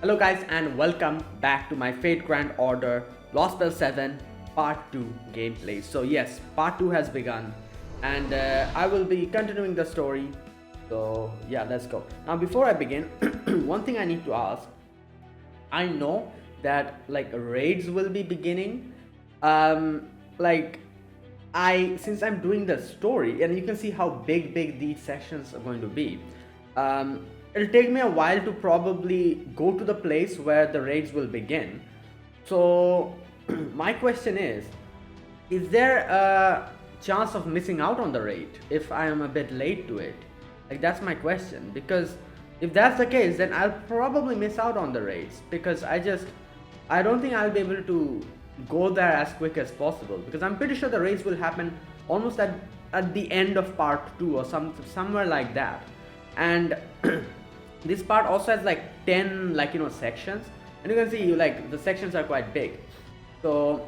Hello guys and welcome back to my Fate Grand Order Lostbelt 7 Part 2 gameplay. So yes, Part 2 has begun and I will be continuing the story. So yeah, let's go. Now before I begin, one thing I need to ask. I know that like raids will be beginning. Like since I'm doing the story and you can see how big these sections are going to be. It'll take me a while to probably go to the place where the raids will begin. So my question is there a chance of missing out on the raid if I am a bit late to it? Like that's my question, because if that's the case then I'll probably miss out on the raids, because I don't think I'll be able to go there as quick as possible, because I'm pretty sure the raids will happen almost at the end of part 2 or somewhere like that. And this part also has like 10 sections, and you can see like the sections are quite big. So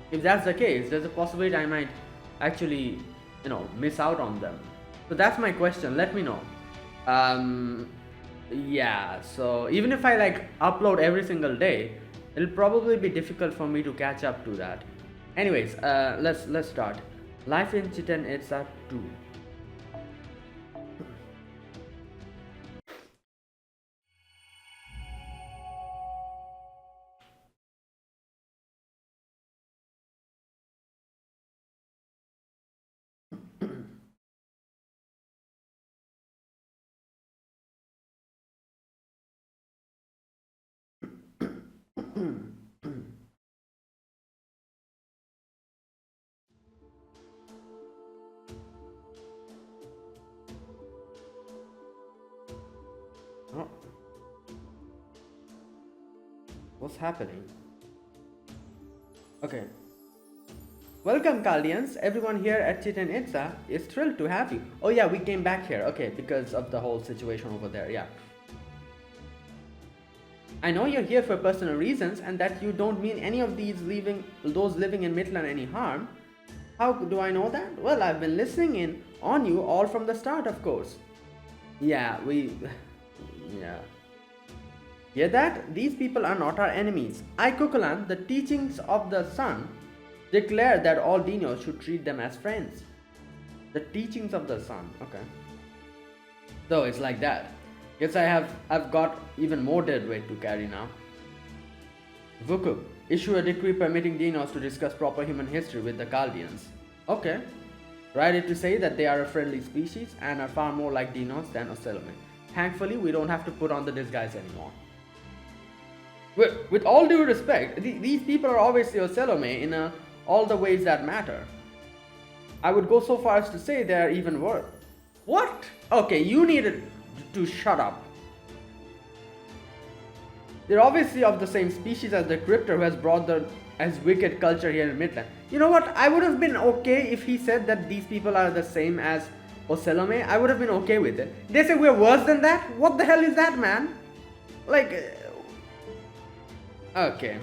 if that's the case, there's a possibility I might actually miss out on them. So that's my question, let me know. Yeah, so even if I like upload every single day, it'll probably be difficult for me to catch up to that. Anyways, let's start. Life in Chichen Itza 2. Oh. What's happening? Okay. Welcome, Kaldians. Everyone here at Chichen Itza is thrilled to have you. Oh yeah, we came back here. Okay, because of the whole situation over there. Yeah. I know you're here for personal reasons and that you don't mean any of those living in Mictlan any harm. How do I know that? Well, I've been listening in on you all from the start, of course. Yeah, yeah. Hear that? These people are not our enemies. I, Kukulan, the teachings of the sun, declare that all dinos should treat them as friends. The teachings of the sun, okay. So it's like that. Guess I've got even more dead weight to carry now. Vuku, issue a decree permitting dinos to discuss proper human history with the Chaldeans. Okay. Write it to say that they are a friendly species and are far more like dinos than Ocelome. Thankfully, we don't have to put on the disguise anymore. With all due respect, these people are obviously Ocelome in all the ways that matter. I would go so far as to say they are even worse. What? Okay, you needed to shut up. They're obviously of the same species as the Cryptor who has brought the wicked culture here in Mictlan. You know what? I would have been okay if he said that these people are the same as Ocelome. I would have been okay with it. They say we're worse than that? What the hell is that, man? Like... Okay.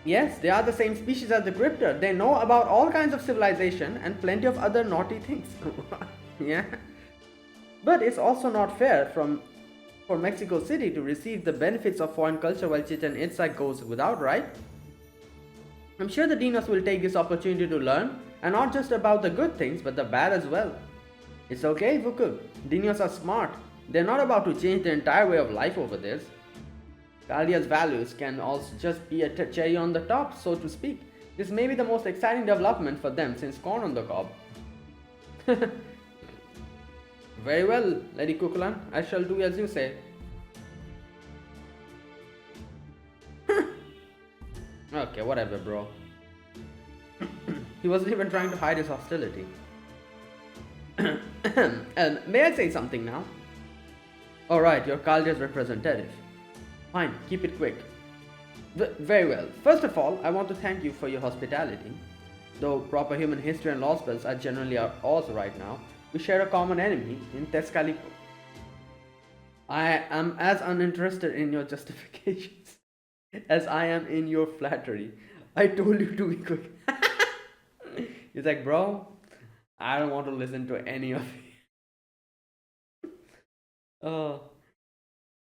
Yes, they are the same species as the Cryptor. They know about all kinds of civilization and plenty of other naughty things. Yeah. But it's also not fair for Mexico City to receive the benefits of foreign culture while Chichen Itza goes without, right? I'm sure the dinos will take this opportunity to learn, and not just about the good things, but the bad as well. It's okay, Vuku. Dinos are smart. They're not about to change their entire way of life over this. Caldia's values can also just be a cherry on the top, so to speak. This may be the most exciting development for them since corn on the cob. Very well, Lady Kukulan. I shall do as you say. Okay, whatever, bro. He wasn't even trying to hide his hostility. May I say something now? Alright, you're Caldia's representative. Fine, keep it quick. Very well. First of all, I want to thank you for your hospitality. Though proper human history and Lostbelts are generally at odds right now, we share a common enemy in Tezcalico. I am as uninterested in your justifications as I am in your flattery. I told you to be quick. He's like, bro, I don't want to listen to any of Uh,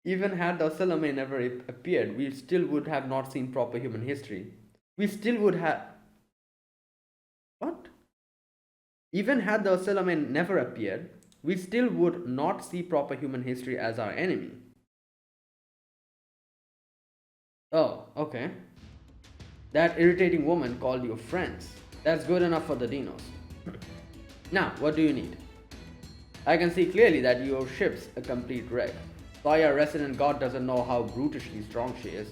Even had the Salome never appeared, we still would have not seen proper human history. We still would have. What? Even had the Salome never appeared, we still would not see proper human history as our enemy. Oh, okay. That irritating woman called you friends. That's good enough for the dinos. Now, what do you need? I can see clearly that your ship's a complete wreck. Sawyer resident god doesn't know how brutishly strong she is.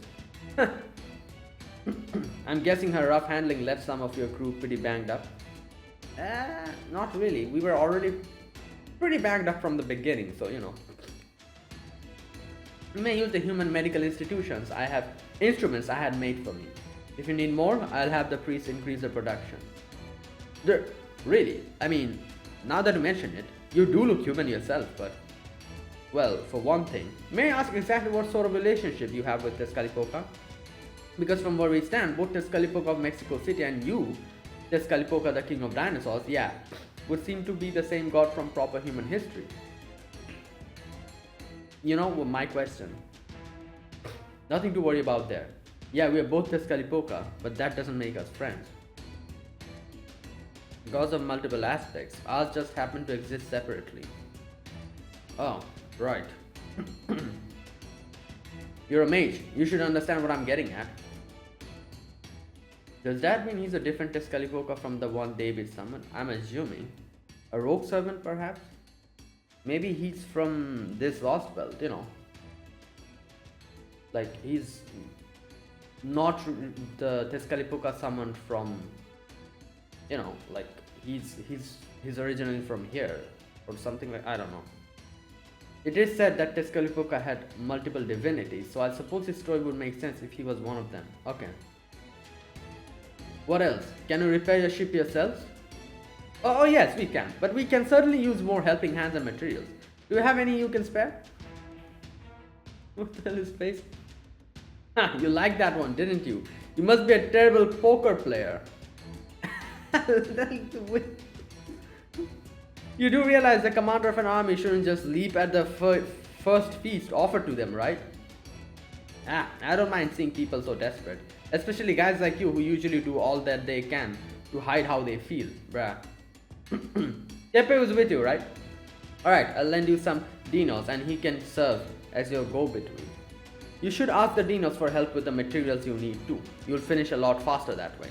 I'm guessing her rough handling left some of your crew pretty banged up. Not really. We were already pretty banged up from the beginning, so you know. You may use the human medical institutions. I have instruments I had made for me. If you need more, I'll have the priests increase the production. Really? I mean, now that you mention it, you do look human yourself, but... Well, for one thing, may I ask exactly what sort of relationship you have with Tezcatlipoca? Because from where we stand, both Tezcatlipoca of Mexico City and you, Tezcatlipoca the king of dinosaurs, yeah, would seem to be the same god from proper human history. You know, my question. Nothing to worry about there. Yeah, we are both Tezcatlipoca, but that doesn't make us friends. Gods of multiple aspects, ours just happen to exist separately. Oh, right. You're a mage. You should understand what I'm getting at. Does that mean he's a different Tezcatlipoca from the one David summoned? I'm assuming. A rogue servant, perhaps? Maybe he's from this Lostbelt, you know. Like, he's not the Tezcatlipoca summoned from, you know, like, he's originally from here. Or something like, I don't know. It is said that Tezcatlipoca had multiple divinities, so I suppose his story would make sense if he was one of them. Okay. What else? Can you repair your ship yourselves? Oh yes, we can. But we can certainly use more helping hands and materials. Do you have any you can spare? What the hell is face? You liked that one, didn't you? You must be a terrible poker player. You do realize the commander of an army shouldn't just leap at the first feast offered to them, right? I don't mind seeing people so desperate. Especially guys like you who usually do all that they can to hide how they feel, bruh. Tepe was with you, right? Alright, I'll lend you some dinos and he can serve as your go-between. You should ask the dinos for help with the materials you need too. You'll finish a lot faster that way.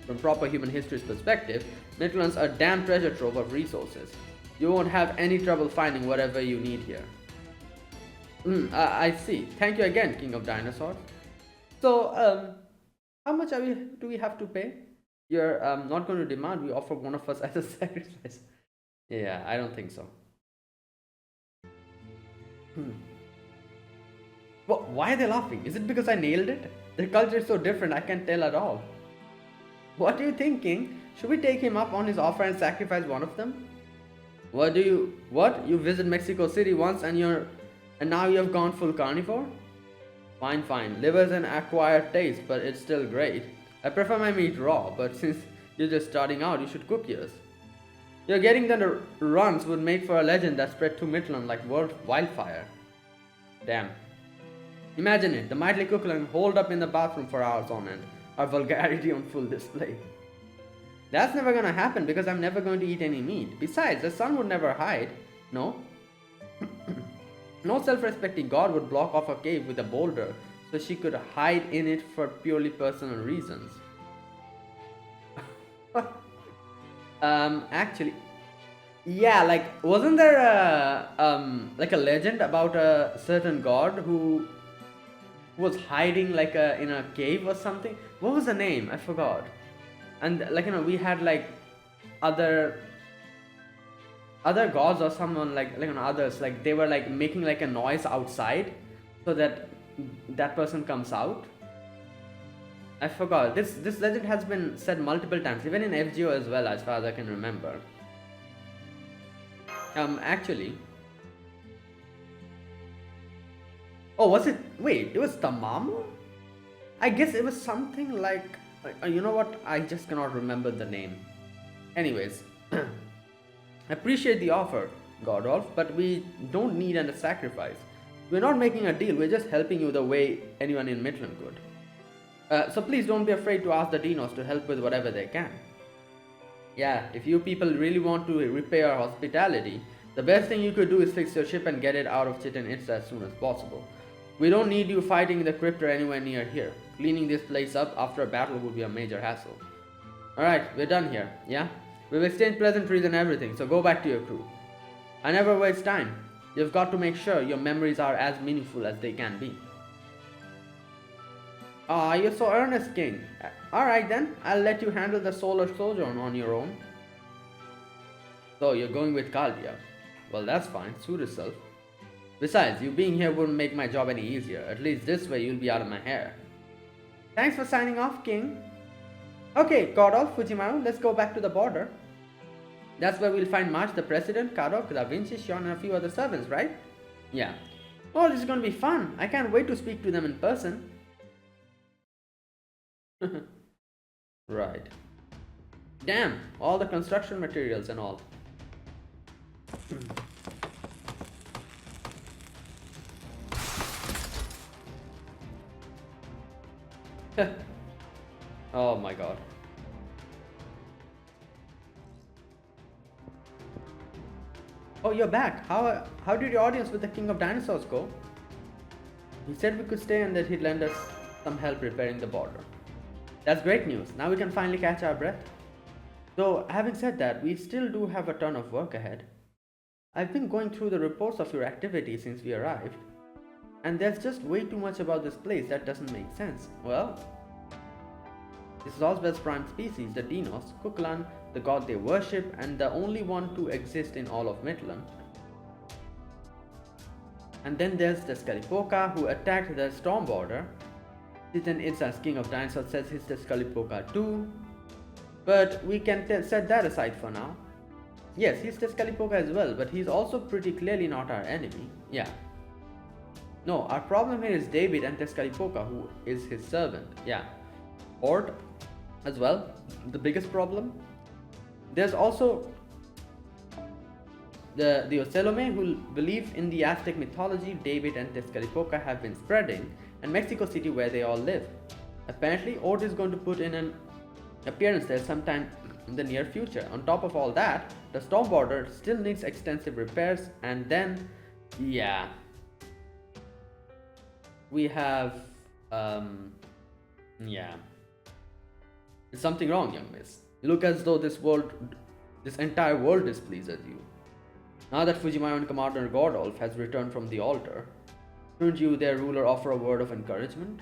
From proper human history's perspective, Mictlan's a damn treasure trove of resources. You won't have any trouble finding whatever you need here. I see. Thank you again, King of Dinosaurs. So, how much do we have to pay? You're not going to demand we offer one of us as a sacrifice. Yeah, I don't think so. Well, why are they laughing? Is it because I nailed it? Their culture is so different, I can't tell at all. What are you thinking? Should we take him up on his offer and sacrifice one of them? What? You visit Mexico City once and now you have gone full carnivore? Fine. Liver's an acquired taste, but it's still great. I prefer my meat raw, but since you're just starting out, you should cook yours. You're getting the runs would make for a legend that spread to Mictlan like wildfire. Damn. Imagine it, the mighty Cookland holed up in the bathroom for hours on end. Our vulgarity on full display. That's never gonna happen because I'm never going to eat any meat. Besides, the sun would never hide. No? No self-respecting god would block off a cave with a boulder so she could hide in it for purely personal reasons. Actually, yeah, like, wasn't there like a legend about a certain god who was hiding like in a cave or something? What was the name? I forgot. And like, you know, we had like other gods or someone like you know, others, like they were like making like a noise outside so that that person comes out. I forgot. This legend has been said multiple times, even in FGO as well, as far as I can remember. Actually, oh, was it? Wait, it was Tamamo? I guess it was something like you know what? I just cannot remember the name. Anyways, appreciate the offer, Godolph, but we don't need any sacrifice. We're not making a deal, we're just helping you the way anyone in Mictlan could. So please don't be afraid to ask the Dinos to help with whatever they can. Yeah, if you people really want to repay our hospitality, the best thing you could do is fix your ship and get it out of Chichen Itza as soon as possible. We don't need you fighting the crypt or anywhere near here. Cleaning this place up after a battle would be a major hassle. Alright, we're done here, yeah? We've exchanged pleasantries and everything, so go back to your crew. I never waste time. You've got to make sure your memories are as meaningful as they can be. Ah, you're so earnest, King. Alright then, I'll let you handle the solar sojourn on your own. So, you're going with Caldia. Well, that's fine, suit yourself. Besides, you being here wouldn't make my job any easier. At least this way you'll be out of my hair. Thanks for signing off, King. Okay, Godolph, Fujimaru, let's go back to the border. That's where we'll find March, the President, Kadok, Da Vinci, Sean, and a few other servants, right? Yeah. Oh, this is gonna be fun. I can't wait to speak to them in person. Right. Damn, all the construction materials and all. Oh my god. Oh, you're back. How did your audience with the King of Dinosaurs go? He said we could stay and that he'd lend us some help repairing the border. That's great news. Now we can finally catch our breath. Though, having said that, we still do have a ton of work ahead. I've been going through the reports of your activity since we arrived, and there's just way too much about this place that doesn't make sense. Well, this is Lostbelt's prime species, the Dinos, Kuklan, the god they worship, and the only one to exist in all of Mictlan. And then there's the Skalipoka, who attacked the storm border. Chichen Itza's King of Dinosaurs says he's the Skalipoka too, but we can set that aside for now. Yes, he's the Skalipoka as well, but he's also pretty clearly not our enemy. Yeah. No, our problem here is David and Teskalipoka, who is his servant. Yeah. Horde as well, the biggest problem. There's also the Ocelome, who believe in the Aztec mythology David and Teskalipoka have been spreading, and Mexico City where they all live. Apparently, Horde is going to put in an appearance there sometime in the near future. On top of all that, the storm border still needs extensive repairs, and then, yeah, we have, yeah. Is something wrong, young miss? You look as though this entire world displeases you. Now that Fujimaru and Commander Godolph has returned from the altar, shouldn't you, their ruler, offer a word of encouragement?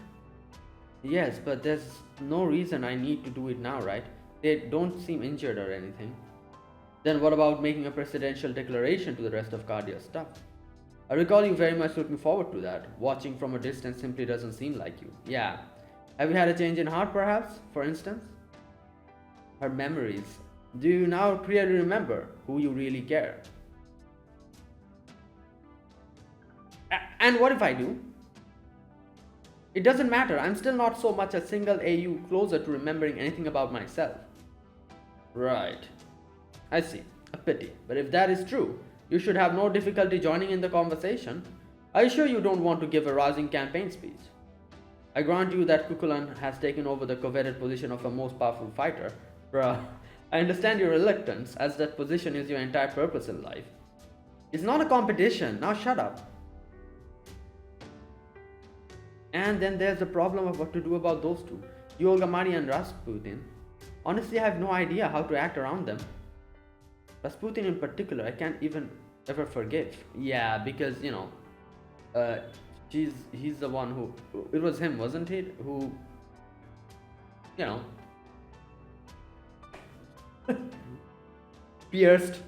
Yes, but there's no reason I need to do it now, right? They don't seem injured or anything. Then what about making a presidential declaration to the rest of Cardia's stuff? I recall you very much looking forward to that. Watching from a distance simply doesn't seem like you. Yeah. Have you had a change in heart, perhaps, for instance? Her memories. Do you now clearly remember who you really care? And what if I do? It doesn't matter. I'm still not so much a single AU closer to remembering anything about myself. Right. I see. A pity. But if that is true, you should have no difficulty joining in the conversation. Are you sure you don't want to give a rousing campaign speech? I grant you that Kukulan has taken over the coveted position of a most powerful fighter. Bruh, I understand your reluctance, as that position is your entire purpose in life. It's not a competition. Now shut up. And then there's the problem of what to do about those two, Yolgamari and Rasputin. Honestly, I have no idea how to act around them. Rasputin in particular, I can't even ever forgive. Yeah, because, you know, he's the one who, it was him, wasn't it? Who, you know, pierced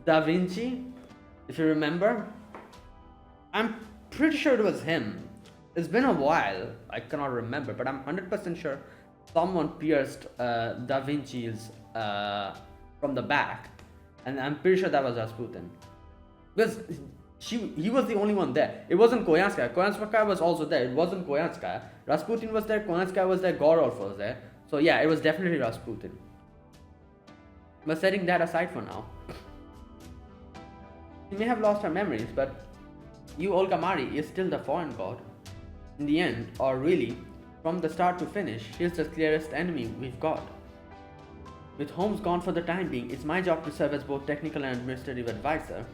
Da Vinci, if you remember. I'm pretty sure it was him. It's been a while, I cannot remember, but I'm 100% sure someone pierced Da Vinci's from the back, and I'm pretty sure that was Rasputin. Because he was the only one there. It wasn't Koyanskaya. Koyanskaya was also there. It wasn't Koyanskaya. Rasputin was there, Koyanskaya was there, Gorolf was there. So yeah, it was definitely Rasputin. But setting that aside for now. She may have lost her memories, but you Olga Mari is still the foreign god. In the end, or really, from the start to finish, she's the clearest enemy we've got. With Holmes gone for the time being, it's my job to serve as both technical and administrative advisor.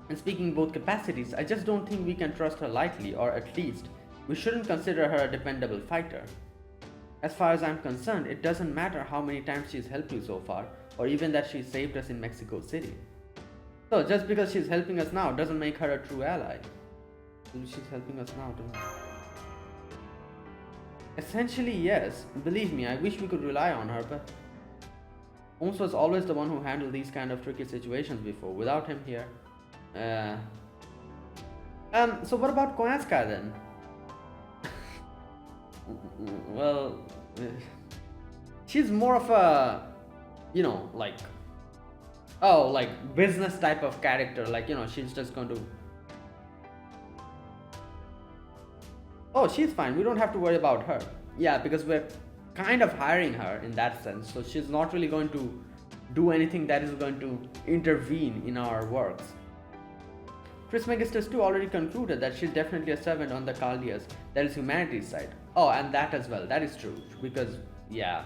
And speaking both capacities, I just don't think we can trust her lightly, or at least, we shouldn't consider her a dependable fighter. As far as I'm concerned, it doesn't matter how many times she's helped you so far, or even that she saved us in Mexico City. So, just because she's helping us now doesn't make her a true ally. She's helping us now, too. Essentially, yes. Believe me, I wish we could rely on her, but Holmes was always the one who handled these kind of tricky situations before. Without him here. So what about Koyanska then? Well, she's more of a, like business type of character. Like, she's just going to. Oh, she's fine. We don't have to worry about her. Yeah, because we're kind of hiring her in that sense. So she's not really going to do anything that is going to intervene in our works. Chris Megisters too already concluded that she's definitely a servant on the Chaldeas. That is humanity's side. Oh, and that as well. That is true. Because, yeah.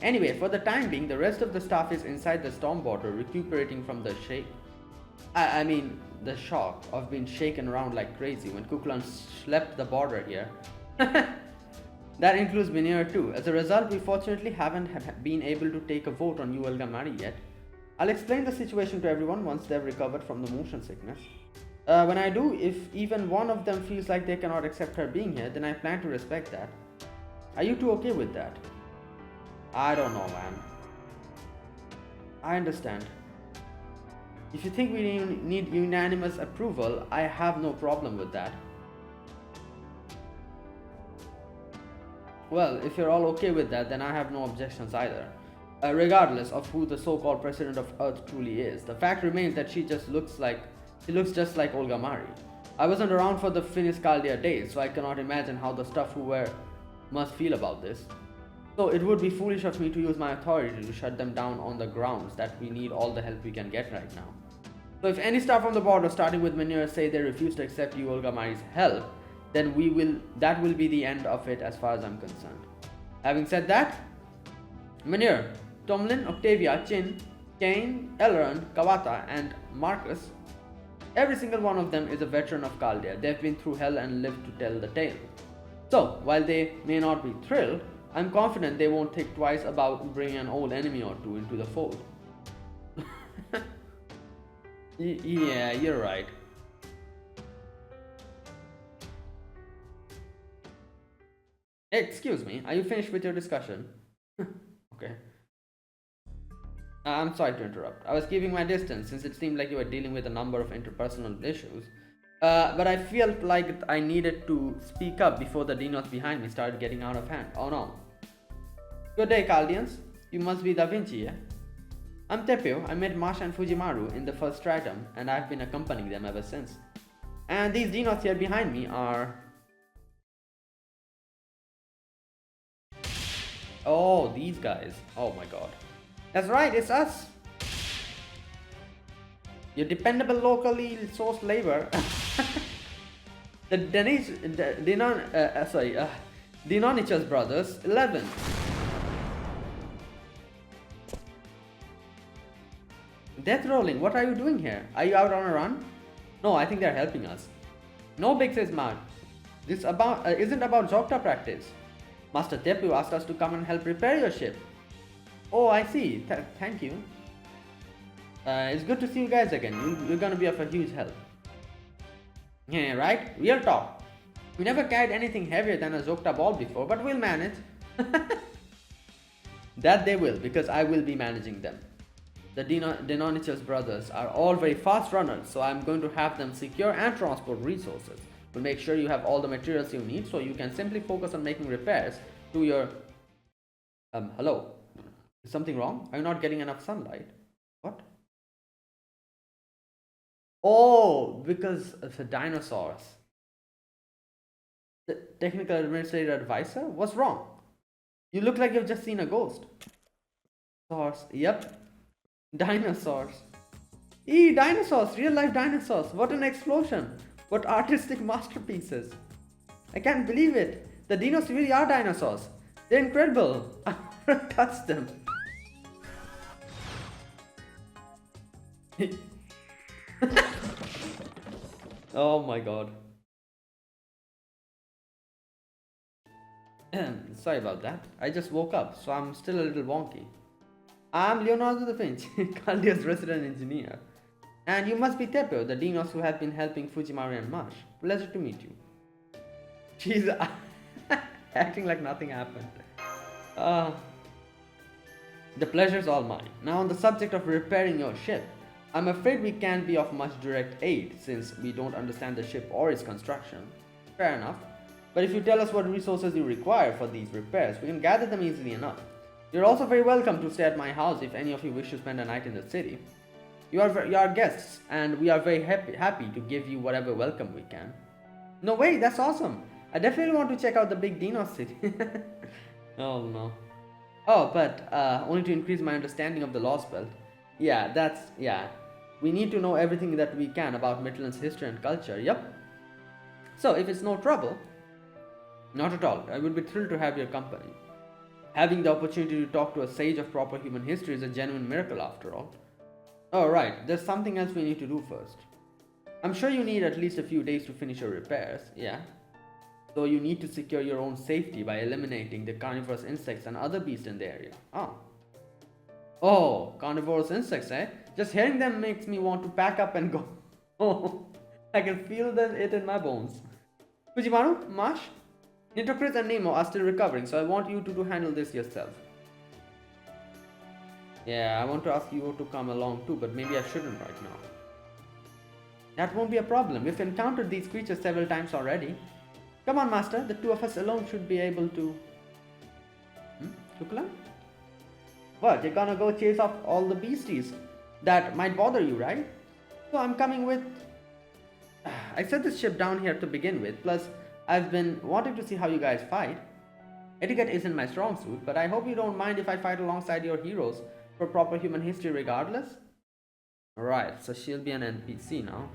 Anyway, for the time being, the rest of the staff is inside the storm border, recuperating from the the shock of being shaken around like crazy when Kuklan slept the border here. That includes Minir too. As a result, we fortunately haven't been able to take a vote on Yuval Gamari yet. I'll explain the situation to everyone once they've recovered from the motion sickness. When I do, if even one of them feels like they cannot accept her being here, then I plan to respect that. Are you two okay with that? I don't know, man. I understand. If you think we need unanimous approval, I have no problem with that. Well, if you're all okay with that, then I have no objections either. Regardless of who the so-called president of Earth truly is, the fact remains that she looks just like Olga Mari. I wasn't around for the Finnish Chaldea days, so I cannot imagine how the stuff who were must feel about this. So it would be foolish of me to use my authority to shut them down on the grounds that we need all the help we can get right now. So if any staff on the border, starting with Manure, say they refuse to accept you Olga Mari's help, then that will be the end of it as far as I'm concerned. Having said that, Manure, Tomlin, Octavia, Chin, Kane, Elrond, Kawata, and Marcus, every single one of them is a veteran of Chaldea. They've been through hell and lived to tell the tale. So, while they may not be thrilled, I'm confident they won't think twice about bringing an old enemy or two into the fold. Yeah, you're right. Excuse me, are you finished with your discussion? Okay. I'm sorry to interrupt. I was keeping my distance since it seemed like you were dealing with a number of interpersonal issues. But I felt like I needed to speak up before the dinos behind me started getting out of hand. Oh no. Good day, Chaldeans. You must be Da Vinci, yeah? I'm Tepio. I met Masha and Fujimaru in the first stratum, and I've been accompanying them ever since. And these dinos here behind me are... Oh, these guys. Oh my god. That's right, it's us. Your dependable locally sourced labor. The Dinonichus brothers, 11. Death rolling, what are you doing here? Are you out on a run? No, I think they're helping us. No, big says Mark. This isn't about Zocta practice. Master Tepu asked us to come and help repair your ship. Oh, I see. Thank you. It's good to see you guys again. You're gonna be of a huge help. Yeah, right? Real talk. We never carried anything heavier than a Zocta ball before, but we'll manage. That they will, because I will be managing them. The Dinonichus brothers are all very fast runners, so I'm going to have them secure and transport resources. We'll make sure you have all the materials you need so you can simply focus on making repairs to your... hello? Is something wrong? Are you not getting enough sunlight? What? Oh, because of the dinosaurs. The technical administrator advisor? What's wrong? You look like you've just seen a ghost. Yep. Dinosaurs. Dinosaurs! Real life dinosaurs! What an explosion! What artistic masterpieces! I can't believe it! The dinos really are dinosaurs! They're incredible! I want to touch them! Oh my god. Sorry about that. I just woke up, so I'm still a little wonky. I'm Leonardo da Vinci, Caldea's resident engineer. And you must be Teppo, the dinos who have been helping Fujimaru and Marsh. Pleasure to meet you. She's acting like nothing happened. The pleasure's all mine. Now on the subject of repairing your ship, I'm afraid we can't be of much direct aid since we don't understand the ship or its construction. Fair enough. But if you tell us what resources you require for these repairs, we can gather them easily enough. You're also very welcome to stay at my house if any of you wish to spend a night in the city. You are guests, and we are very happy to give you whatever welcome we can. No way, that's awesome. I definitely want to check out the big Dino city. Oh no. Oh, but only to increase my understanding of the Lostbelt. Yeah. We need to know everything that we can about Mictlan's history and culture, yep. So, if it's no trouble... Not at all, I would be thrilled to have your company. Having the opportunity to talk to a sage of proper human history is a genuine miracle after all. Oh right, there's something else we need to do first. I'm sure you need at least a few days to finish your repairs, yeah? So you need to secure your own safety by eliminating the carnivorous insects and other beasts in the area. Oh, carnivorous insects, eh? Just hearing them makes me want to pack up and go. Oh, I can feel it in my bones. Fujimaru, Marsh, Nitocris and Nemo are still recovering, so I want you to handle this yourself. Yeah, I want to ask you to come along too, but maybe I shouldn't right now. That won't be a problem. We've encountered these creatures several times already. Come on, Master. The two of us alone should be able to... Kukla? What? You're gonna go chase off all the beasties? That might bother you, right? So I'm coming with... I set this ship down here to begin with, plus I've been wanting to see how you guys fight. Etiquette isn't my strong suit, but I hope you don't mind if I fight alongside your heroes for proper human history regardless. Alright, so she'll be an NPC now.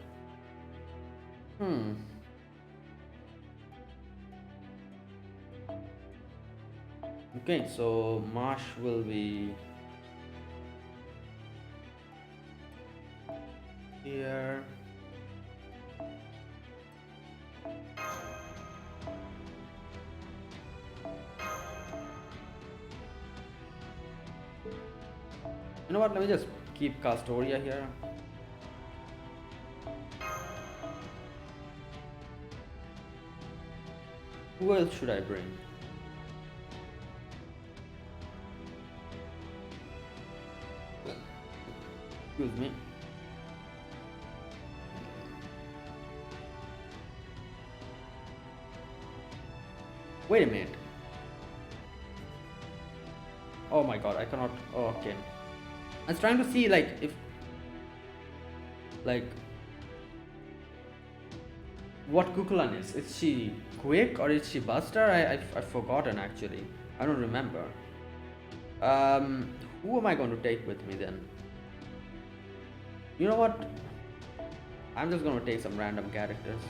Okay, so Marsh will be here. You know what, let me just keep Castoria here. Who else should I bring? Excuse me. Wait a minute. Oh my god, I cannot... Oh, okay. I was trying to see like if... Like... What Kukulan is. Is she quick or is she Buster? I've forgotten actually. I don't remember. Who am I going to take with me then? You know what? I'm just going to take some random characters.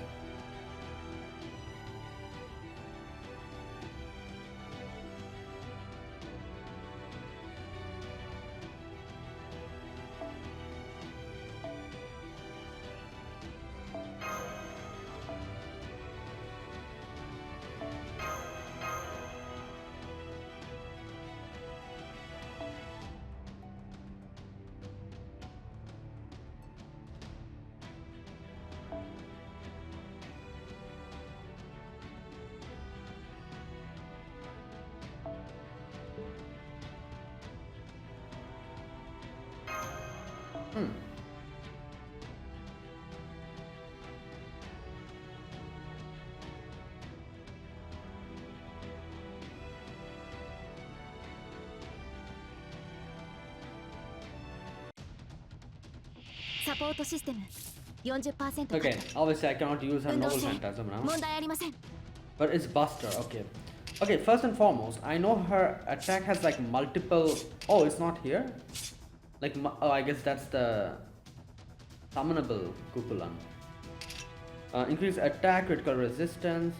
Okay, obviously I cannot use her noble phantasm now. But it's Buster, okay. Okay, first and foremost, I know her attack has like multiple... Oh, it's not here? Like, oh, I guess that's the... Summonable Kukulan. Increase attack, critical resistance.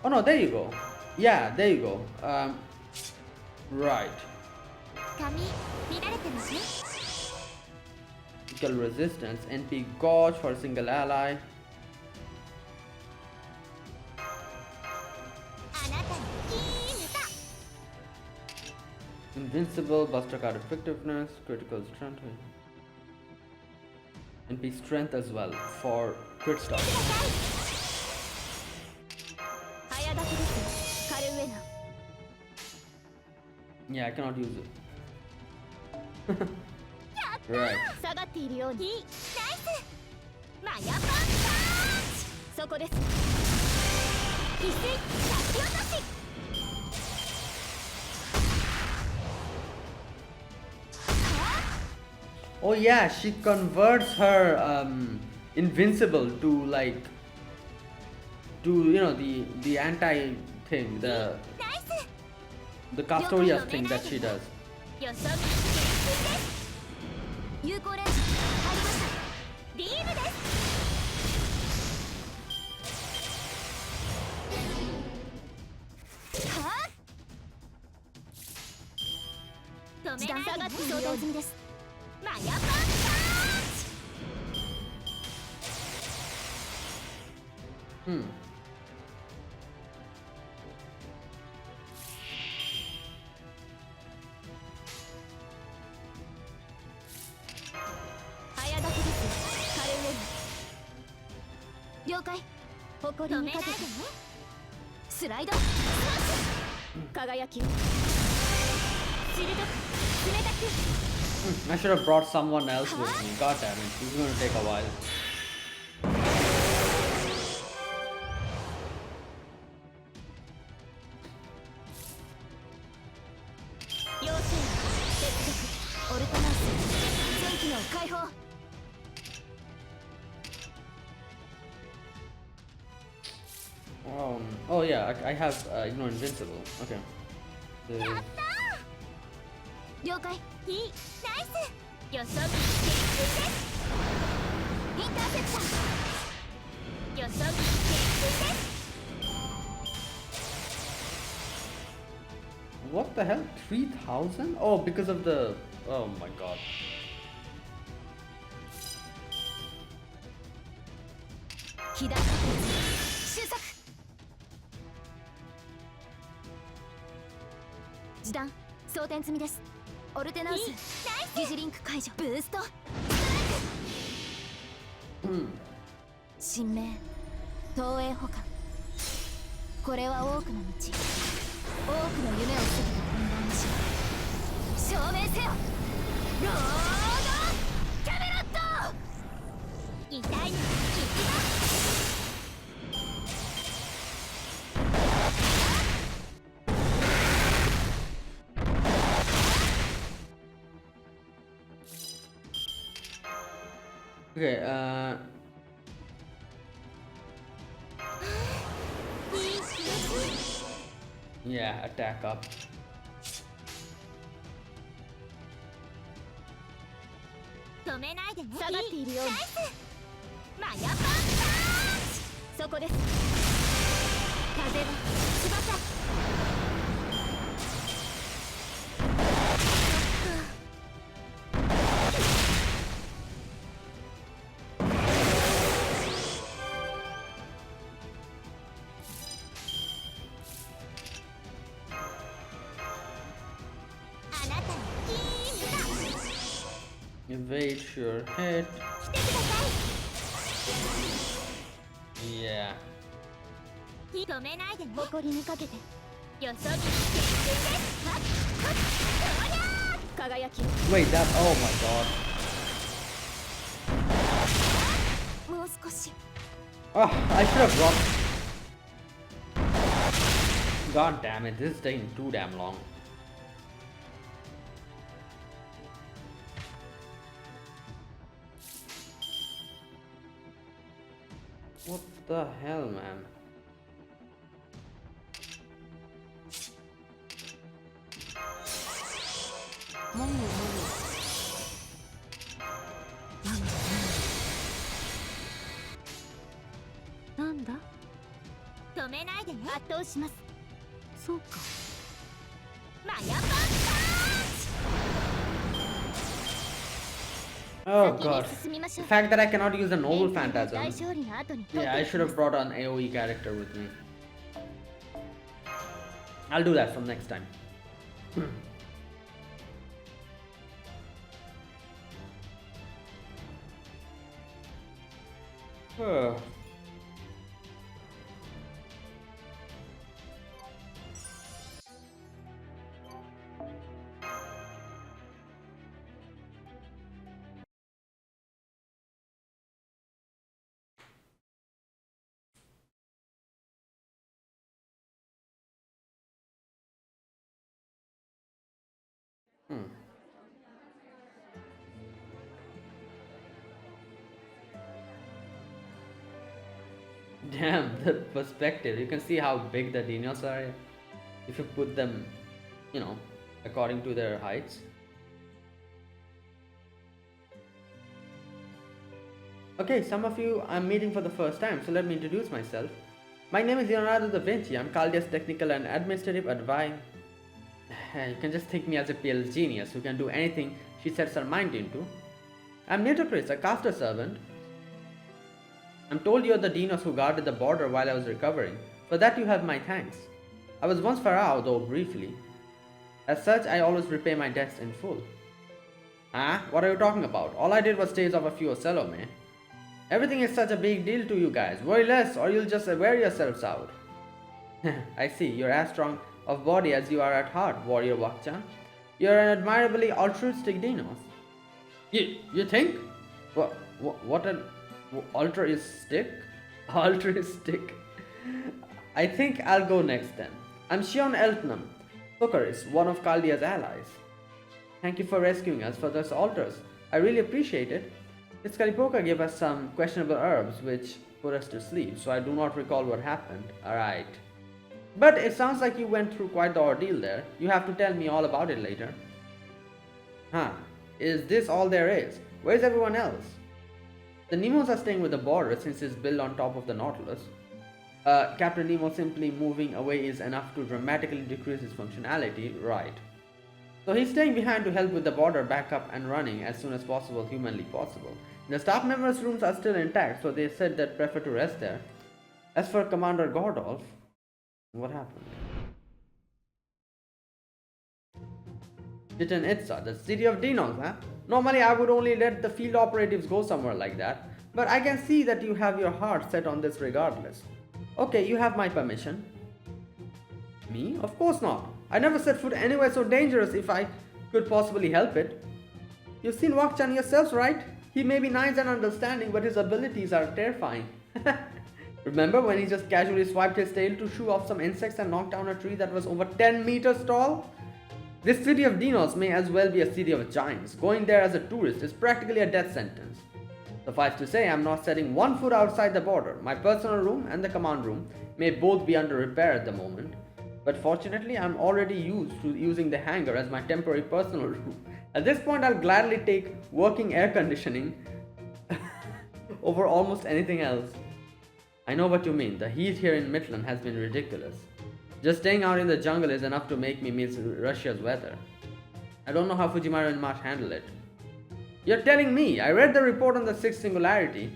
Oh no, there you go. Yeah, there you go. Right. Critical resistance. NP Gauge for a single ally. Invincible, Buster card effectiveness, critical strength. NP strength as well for crit stop. Yeah, I cannot use it. Right. Oh yeah, she converts her invincible to like the anti thing, the Castorius thing that she does. I should have brought someone else with me. God damn it, this is gonna take a while. Oh yeah, I have invincible. Okay. What the hell? 3,000? Oh, because of the... Oh my god. Okay, yeah, attack up. Evade, sure hit. Yeah. Wait, that... Oh my god. Oh, I should have dropped... God damn it, this is taking too damn long. What the hell, man? そうか。Oh god. The fact that I cannot use a noble phantasm. Yeah, I should have brought an AoE character with me. I'll do that from next time. Damn, the perspective. You can see how big the dinosaurs are if you put them, you know, according to their heights. Okay, some of you I'm meeting for the first time, so let me introduce myself. My name is Leonardo da Vinci. I'm Caldia's technical and administrative advisor. You can just think me as a PL genius who can do anything she sets her mind into. I'm new to Chris, a caster servant. I'm told you're the dinos who guarded the border while I was recovering. For that you have my thanks. I was once Pharaoh, though briefly. As such, I always repay my debts in full. What are you talking about? All I did was stave off a few Salome. Everything is such a big deal to you guys. Worry less or you'll just wear yourselves out. I see, you're as strong of body as you are at heart, warrior Wakchan. You're an admirably altruistic dinos. You think? What an altruistic? Altruistic? I think I'll go next then. I'm Shion Eltnam, Sokaris, one of Caldia's allies. Thank you for rescuing us for those altars. I really appreciate it. Miss Kalipoka gave us some questionable herbs which put us to sleep, so I do not recall what happened. Alright. But it sounds like you went through quite the ordeal there. You have to tell me all about it later. Is this all there is? Where's everyone else? The Nemos are staying with the border since it's built on top of the Nautilus. Captain Nemo simply moving away is enough to dramatically decrease its functionality, right? So he's staying behind to help with the border back up and running as soon as possible, humanly possible. The staff members' rooms are still intact, so they said they'd prefer to rest there. As for Commander Gordolf, what happened? Chichen Itza, the city of dinos, huh? Normally I would only let the field operatives go somewhere like that, but I can see that you have your heart set on this regardless. Okay, you have my permission. Me? Of course not. I never set foot anywhere so dangerous if I could possibly help it. You've seen Wakchan yourselves, right? He may be nice and understanding, but his abilities are terrifying. Remember when he just casually swiped his tail to shoo off some insects and knocked down a tree that was over 10 meters tall? This city of dinos may as well be a city of giants. Going there as a tourist is practically a death sentence. Suffice to say, I'm not setting one foot outside the border. My personal room and the command room may both be under repair at the moment. But fortunately, I'm already used to using the hangar as my temporary personal room. At this point, I'll gladly take working air conditioning over almost anything else. I know what you mean. The heat here in Mictlan has been ridiculous. Just staying out in the jungle is enough to make me miss Russia's weather. I don't know how Fujimaru and Marsh handle it. You're telling me? I read the report on the Sixth Singularity.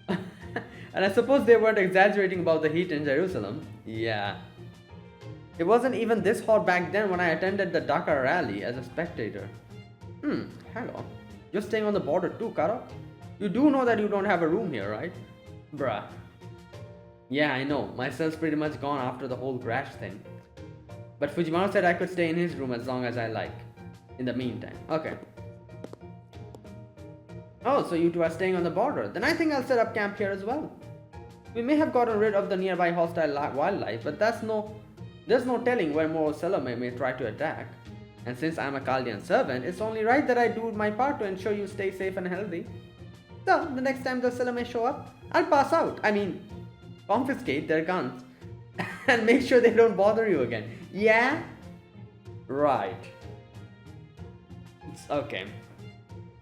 And I suppose they weren't exaggerating about the heat in Jerusalem. Yeah. It wasn't even this hot back then when I attended the Dakar rally as a spectator. Hang on. You're staying on the border too, Karo? You do know that you don't have a room here, right? Bruh. Yeah, I know. My cell's pretty much gone after the whole crash thing. But Fujimaru said I could stay in his room as long as I like. In the meantime. Okay. Oh, so you two are staying on the border. Then I think I'll set up camp here as well. We may have gotten rid of the nearby hostile wildlife, but there's no telling where more Salome may try to attack. And since I'm a Chaldean servant, it's only right that I do my part to ensure you stay safe and healthy. So, the next time the Salome show up, I'll pass out. Confiscate their guns. And make sure they don't bother you again. Yeah? Right. It's okay.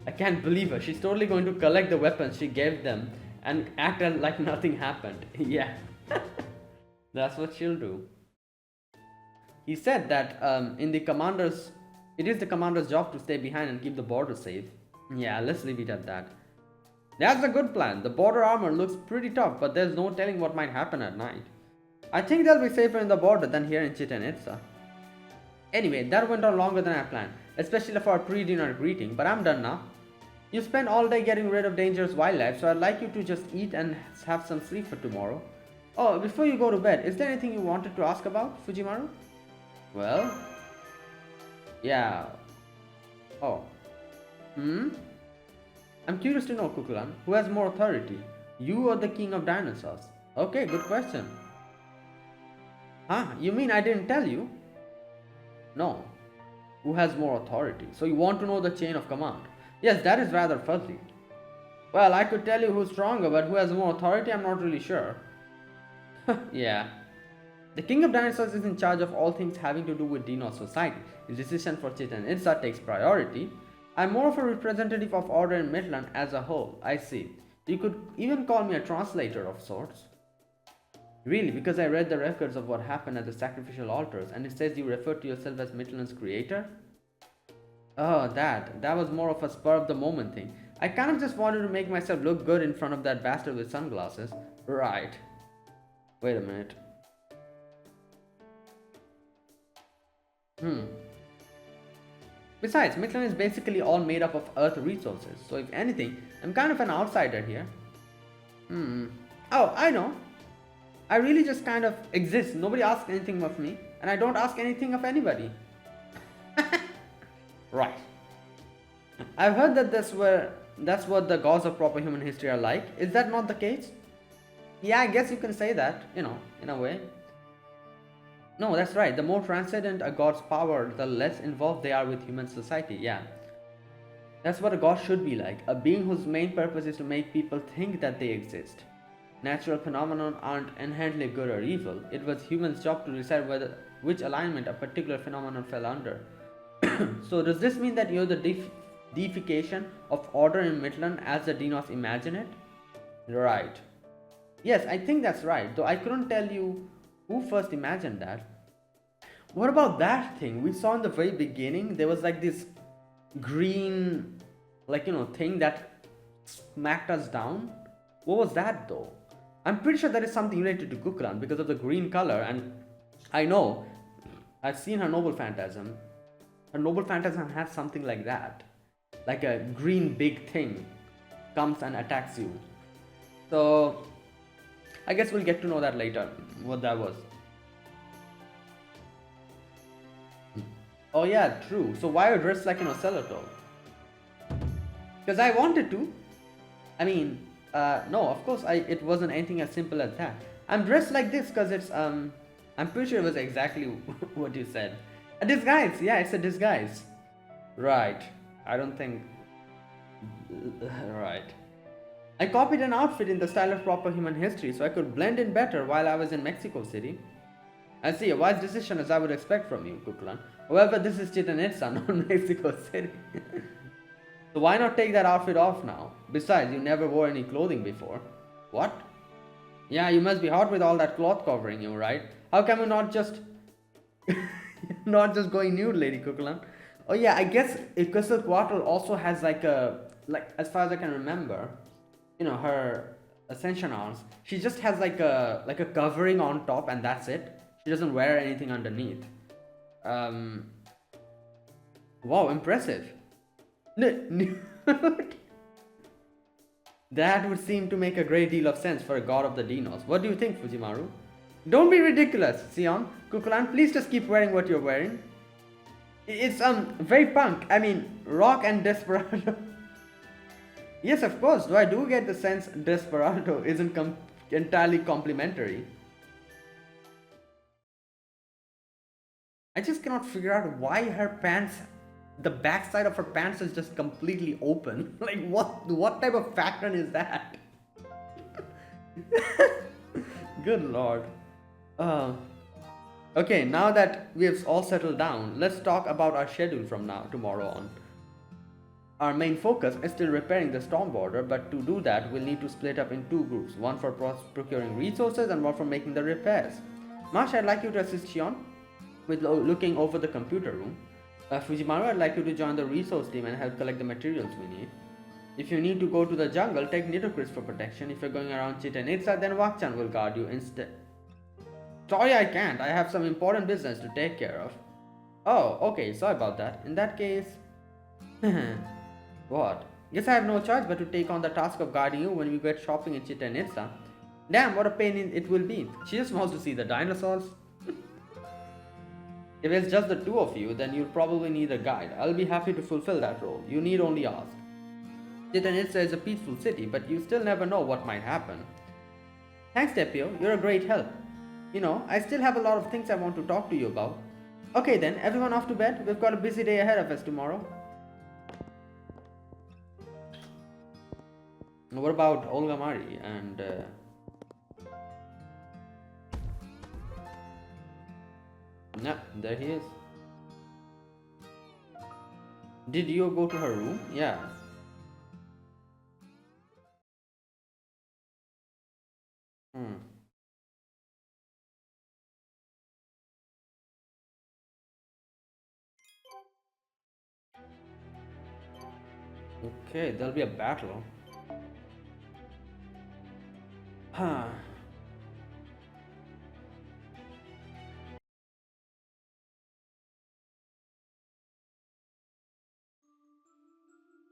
I can't believe her. She's totally going to collect the weapons she gave them and act like nothing happened. Yeah. That's what she'll do. He said that it is the commander's job to stay behind and keep the border safe. Yeah, let's leave it at that. That's a good plan. The border armor looks pretty tough, but there's no telling what might happen at night. I think they'll be safer in the border than here in Chichen Itza. Anyway, that went on longer than I planned, especially for our pre-dinner greeting, but I'm done now. You spent all day getting rid of dangerous wildlife, so I'd like you to just eat and have some sleep for tomorrow. Oh, before you go to bed, is there anything you wanted to ask about, Fujimaru? Well, yeah. Oh. I'm curious to know, Kukulan, who has more authority, you or the king of dinosaurs? Okay, good question. Huh? You mean I didn't tell you? No. Who has more authority? So you want to know the chain of command? Yes, that is rather fuzzy. Well, I could tell you who's stronger, but who has more authority, I'm not really sure. Yeah. The king of dinosaurs is in charge of all things having to do with Dino society. His decision for Chichen Itza takes priority. I'm more of a representative of order in Midland as a whole. I see. You could even call me a translator of sorts. Really, because I read the records of what happened at the sacrificial altars and it says you refer to yourself as Midland's creator? Oh, that was more of a spur of the moment thing. I kind of just wanted to make myself look good in front of that bastard with sunglasses. Right. Wait a minute. Besides, Mictlan is basically all made up of earth resources, so if anything, I'm kind of an outsider here. Oh, I know. I really just kind of exist. Nobody asks anything of me, and I don't ask anything of anybody. Right. I've heard that that's what the gods of proper human history are like. Is that not the case? Yeah, I guess you can say that, in a way. No, that's right. The more transcendent a god's power, the less involved they are with human society. Yeah. That's what a god should be like. A being whose main purpose is to make people think that they exist. Natural phenomena aren't inherently good or evil. It was humans' job to decide which alignment a particular phenomenon fell under. So does this mean that you're the deification of order in Midland as the Dinos imagine it? Right. Yes, I think that's right, though I couldn't tell you who first imagined that. What about that thing we saw in the very beginning? There was like this green, thing that smacked us down. What was that though? I'm pretty sure that is something related to Kukran because of the green color, and I know I've seen her Noble Phantasm. Her Noble Phantasm has something like that. Like a green big thing comes and attacks you. So I guess we'll get to know that later, what that was. Oh yeah, true. So why are you dressed like an Oceloto? Because I wanted to. I mean, no, of course it wasn't anything as simple as that. I'm dressed like this because it's, I'm pretty sure it was exactly what you said. A disguise, yeah, it's a disguise. Right, I don't think, right. I copied an outfit in the style of proper human history so I could blend in better while I was in Mexico City. I see, a wise decision as I would expect from you, Kuklan. However, this is Chichen Itza, not Mexico City. So why not take that outfit off now? Besides, you never wore any clothing before. What? Yeah, you must be hot with all that cloth covering you, right? How come you not just going nude, Lady Kuklan? Oh yeah, I guess Quetzalcoatl also has as far as I can remember, her ascension arms. She just has like a covering on top and that's it. She doesn't wear anything underneath. Wow, impressive. That would seem to make a great deal of sense for a god of the Dinos. What do you think, Fujimaru? Don't be ridiculous, Sion. Kukulan, please just keep wearing what you're wearing. It's very punk. I mean, rock and desperado. Yes, of course, though I do get the sense desperado isn't entirely complimentary. I just cannot figure out why her pants, the backside of her pants is just completely open. Like what type of pattern is that? Good lord. Okay, now that we've all settled down, let's talk about our schedule from tomorrow on. Our main focus is still repairing the storm border, but to do that, we'll need to split up in two groups, one for procuring resources and one for making the repairs. Marsh, I'd like you to assist Shion with looking over the computer room. Fujimaru, I'd like you to join the resource team and help collect the materials we need. If you need to go to the jungle, take Nidochris for protection. If you're going around Chichen Itza, then Wakchan will guard you instead. Sorry, I can't. I have some important business to take care of. Oh, okay, sorry about that. In that case... What? Guess I have no choice but to take on the task of guarding you when we get shopping in Chichen Itza. Damn, what a pain it will be. She just wants to see the dinosaurs. If it's just the two of you, then you'll probably need a guide. I'll be happy to fulfill that role. You need only ask. Chichen Itza is a peaceful city, but you still never know what might happen. Thanks, Tepio. You're a great help. You know, I still have a lot of things I want to talk to you about. Okay then, everyone off to bed. We've got a busy day ahead of us tomorrow. What about Olga Mari and... Nah, there he is. Did you go to her room? Yeah. Okay, there'll be a battle. Huh.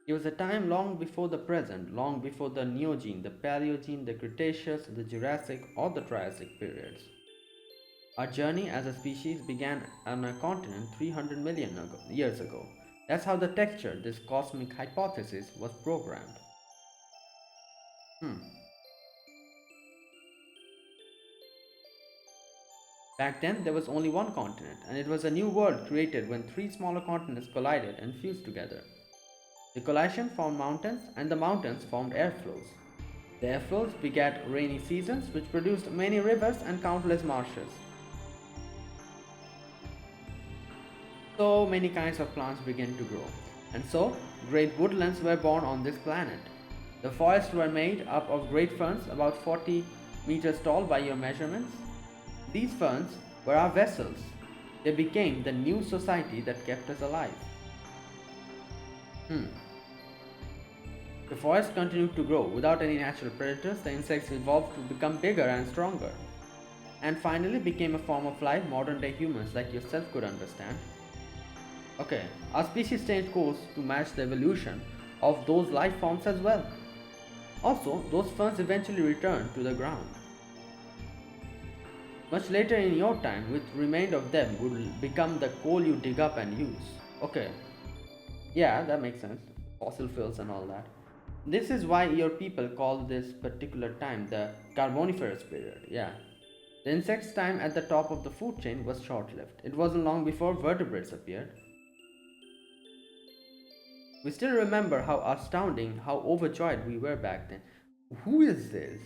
It was a time long before the present, long before the Neogene, the Paleogene, the Cretaceous, the Jurassic, or the Triassic periods. Our journey as a species began on a continent 300 million years ago. That's how the texture, this cosmic hypothesis, was programmed. Back then, there was only one continent, and it was a new world created when three smaller continents collided and fused together. The collision formed mountains, and the mountains formed airflows. The airflows begat rainy seasons, which produced many rivers and countless marshes. So many kinds of plants began to grow, and so great woodlands were born on this planet. The forests were made up of great ferns about 40 meters tall by your measurements. These ferns were our vessels. They became the new society that kept us alive. The forest continued to grow. Without any natural predators, the insects evolved to become bigger and stronger, and finally became a form of life modern day humans like yourself could understand. Okay, our species changed course to match the evolution of those life forms as well. Also, those ferns eventually returned to the ground. Much later in your time, what remained of them would become the coal you dig up and use. Okay, yeah, that makes sense. Fossil fuels and all that. This is why your people call this particular time the Carboniferous period. Yeah. The insects' time at the top of the food chain was short-lived. It wasn't long before vertebrates appeared. We still remember how astounding, how overjoyed we were back then. Who is this?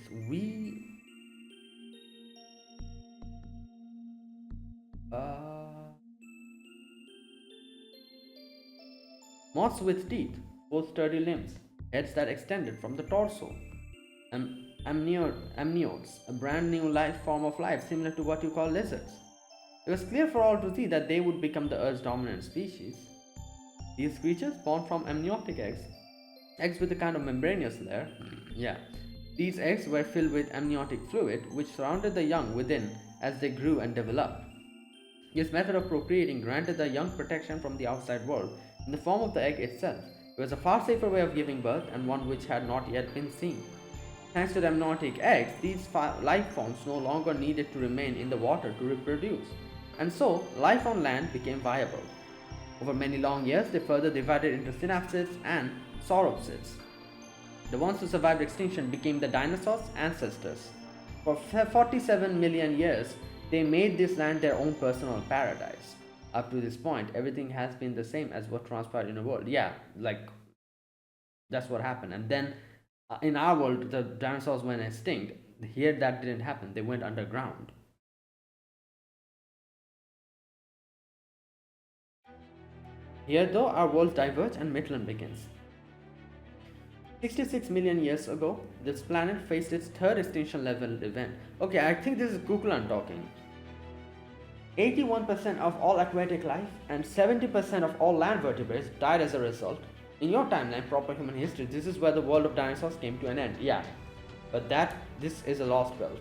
Moths with teeth, both sturdy limbs, heads that extended from the torso. Amniotes, a brand new form of life similar to what you call lizards. It was clear for all to see that they would become the Earth's dominant species. These creatures born from amniotic eggs with a kind of membranous layer. Yeah. These eggs were filled with amniotic fluid which surrounded the young within as they grew and developed. This method of procreating granted the young protection from the outside world in the form of the egg itself. It was a far safer way of giving birth and one which had not yet been seen. Thanks to the amniotic eggs, these life forms no longer needed to remain in the water to reproduce, and so life on land became viable. Over many long years, they further divided into synapsids and sauropsids. The ones who survived extinction became the dinosaurs' ancestors. For 47 million years, they made this land their own personal paradise. Up to this point, everything has been the same as what transpired in the world. Yeah, like, that's what happened. And then, in our world, the dinosaurs went extinct. Here, that didn't happen. They went underground. Here, though, our worlds diverge and Mictlan begins. 66 million years ago, this planet faced its third extinction level event. Okay, I think this is Kuklan talking. 81% of all aquatic life and 70% of all land vertebrates died as a result. In your timeline, proper human history, this is where the world of dinosaurs came to an end. Yeah, but this is a lost belt.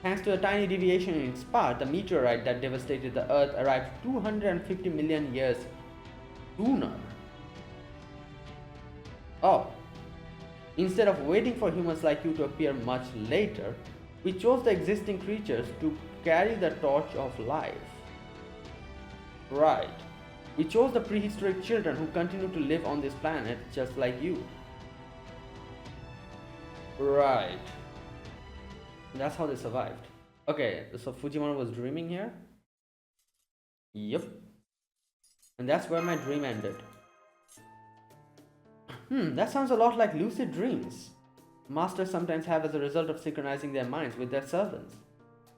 Thanks to a tiny deviation in its path, the meteorite that devastated the Earth arrived 250 million years sooner. Oh, instead of waiting for humans like you to appear much later, we chose the existing creatures to carry the torch of life. Right. We chose the prehistoric children who continue to live on this planet just like you. Right. That's how they survived. Okay, so Fujimura was dreaming here? Yep. And that's where my dream ended. That sounds a lot like lucid dreams. Masters sometimes have as a result of synchronizing their minds with their servants.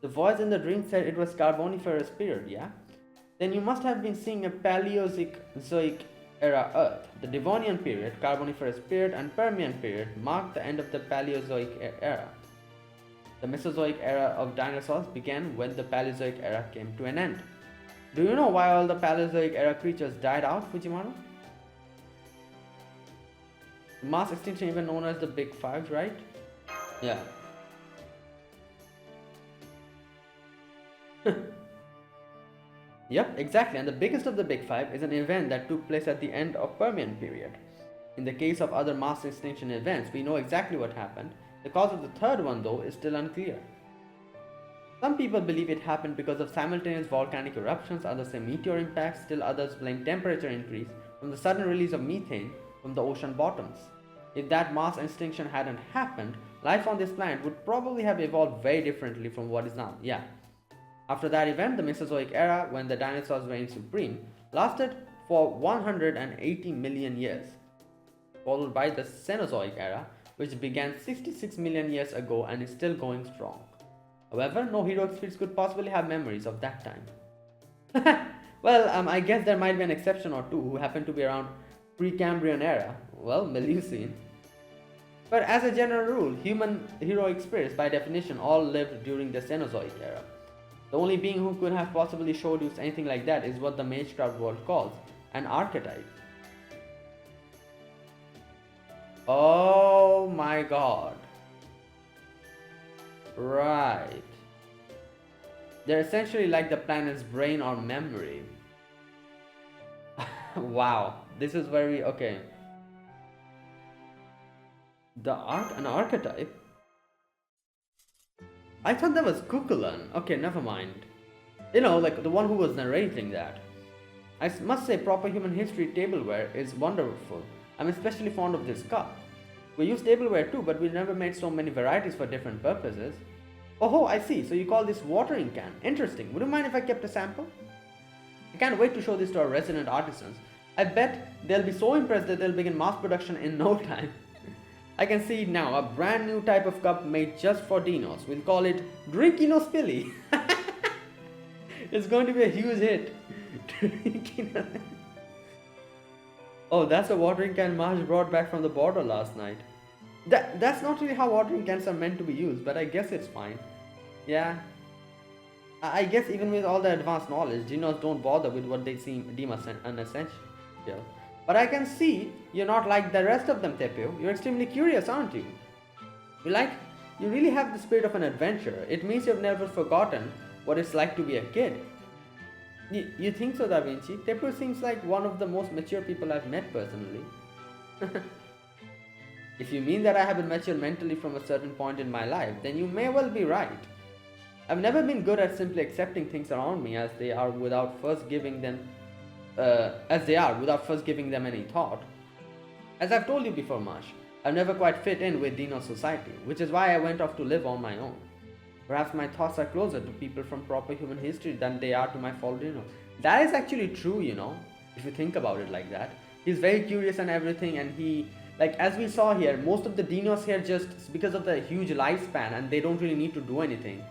The voice in the dream said it was Carboniferous period, yeah? Then you must have been seeing a Paleozoic era Earth. The Devonian period, Carboniferous period, and Permian period marked the end of the Paleozoic era. The Mesozoic era of dinosaurs began when the Paleozoic era came to an end. Do you know why all the Paleozoic era creatures died out, Fujimura? Mass extinction, even known as the Big Five, right? Yeah. Yep, exactly. And the biggest of the Big Five is an event that took place at the end of Permian period. In the case of other mass extinction events, we know exactly what happened. The cause of the third one, though, is still unclear. Some people believe it happened because of simultaneous volcanic eruptions, others say meteor impacts, still others blame temperature increase from the sudden release of methane from the ocean bottoms. If that mass extinction hadn't happened, life on this planet would probably have evolved very differently from what is now. Yeah. After that event, the Mesozoic era, when the dinosaurs reigned supreme, lasted for 180 million years, followed by the Cenozoic era, which began 66 million years ago and is still going strong. However, no heroic spirits could possibly have memories of that time. Well, I guess there might be an exception or two who happen to be around Precambrian era, well, Melusine. But as a general rule, human heroic spirits by definition all lived during the Cenozoic era. The only being who could have possibly showed you anything like that is what the Magecraft world calls an archetype. Oh my god. Right. They're essentially like the planet's brain or memory. Wow, this is very okay. An archetype? I thought that was Kukulkan. Okay, never mind. You know, like the one who was narrating that. I must say, proper human history tableware is wonderful. I'm especially fond of this cup. We use tableware too, but we never made so many varieties for different purposes. Oh, I see. So you call this watering can. Interesting. Would you mind if I kept a sample? I can't wait to show this to our resident artisans. I bet they'll be so impressed that they'll begin mass production in no time. I can see it now, a brand new type of cup made just for dinos. We'll call it Drinkino Spilly. It's going to be a huge hit. Oh, that's a watering can Marge brought back from the border last night. That's not really how watering cans are meant to be used, but I guess it's fine. Yeah. I guess even with all the advanced knowledge, dinos don't bother with what they deem unessential. But I can see you're not like the rest of them, Tepio. You're extremely curious, aren't you? You really have the spirit of an adventurer. It means you've never forgotten what it's like to be a kid. You think so, Da Vinci? Tepio seems like one of the most mature people I've met personally. If you mean that I have been mature mentally from a certain point in my life, then you may well be right. I've never been good at simply accepting things around me as they are without first giving them any thought. As I've told you before, Marsh, I've never quite fit in with Dino society, which is why I went off to live on my own. Perhaps my thoughts are closer to people from proper human history than they are to my fellow Dino. That is actually true, you know, if you think about it like that. He's very curious and everything, and he, like as we saw here, most of the dinos here just because of the huge lifespan and they don't really need to do anything,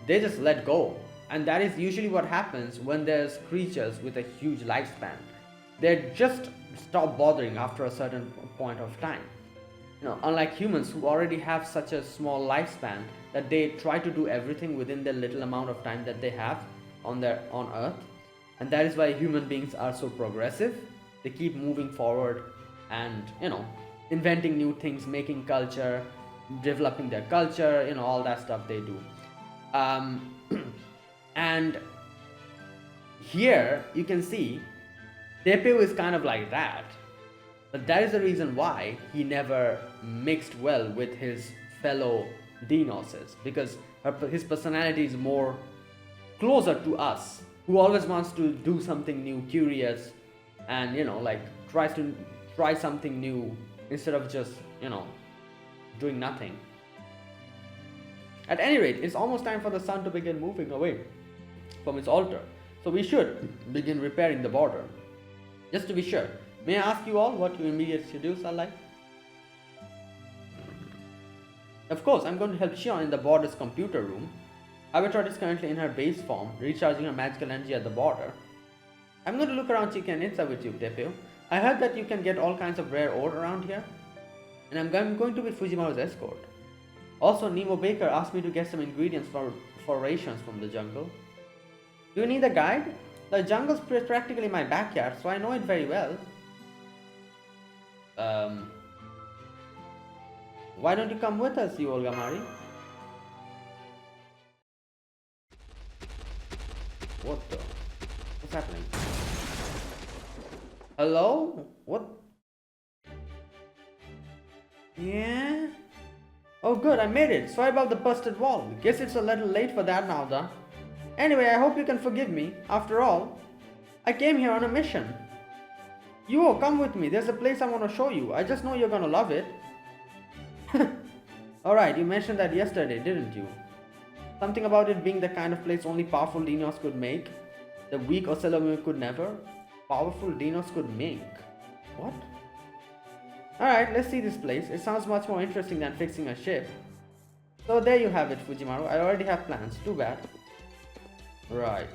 they just let go. And that is usually what happens when there's creatures with a huge lifespan. They just stop bothering after a certain point of time. You know, unlike humans who already have such a small lifespan that they try to do everything within the little amount of time that they have. on Earth, and that is why human beings are so progressive. They keep moving forward and inventing new things, making culture, developing their culture, all that stuff they do. And here you can see Tepeu is kind of like that, but that is the reason why he never mixed well with his fellow Dinosaurs, because his personality is more closer to us, who always wants to do something new, curious, and like tries to try something new instead of just doing nothing. At any rate, it's almost time for the sun to begin moving away from its altar, so we should begin repairing the border. Just to be sure, may I ask you all what your immediate schedules are like? Of course, I'm going to help Xion in the border's computer room. Avatar is currently in her base form, recharging her magical energy at the border. I'm going to look around Chicken Itza with you, Tepeu. I heard that you can get all kinds of rare ore around here, and I'm going to be Fujimaru's escort. Also, Nemo Baker asked me to get some ingredients for rations from the jungle. Do you need a guide? The jungle's practically my backyard, so I know it very well. Why don't you come with us, you Olgamari? What the? What's happening? Hello? What? Yeah? Oh good, I made it. Sorry about the busted wall. Guess it's a little late for that now, though. Anyway, I hope you can forgive me. After all, I came here on a mission. You, come with me. There's a place I want to show you. I just know you're gonna love it. Alright, you mentioned that yesterday, didn't you? Something about it being the kind of place only powerful dinos could make. The weak Ocelomir could never. Powerful dinos could make. What? Alright, let's see this place. It sounds much more interesting than fixing a ship. So there you have it, Fujimaru. I already have plans. Too bad. Right.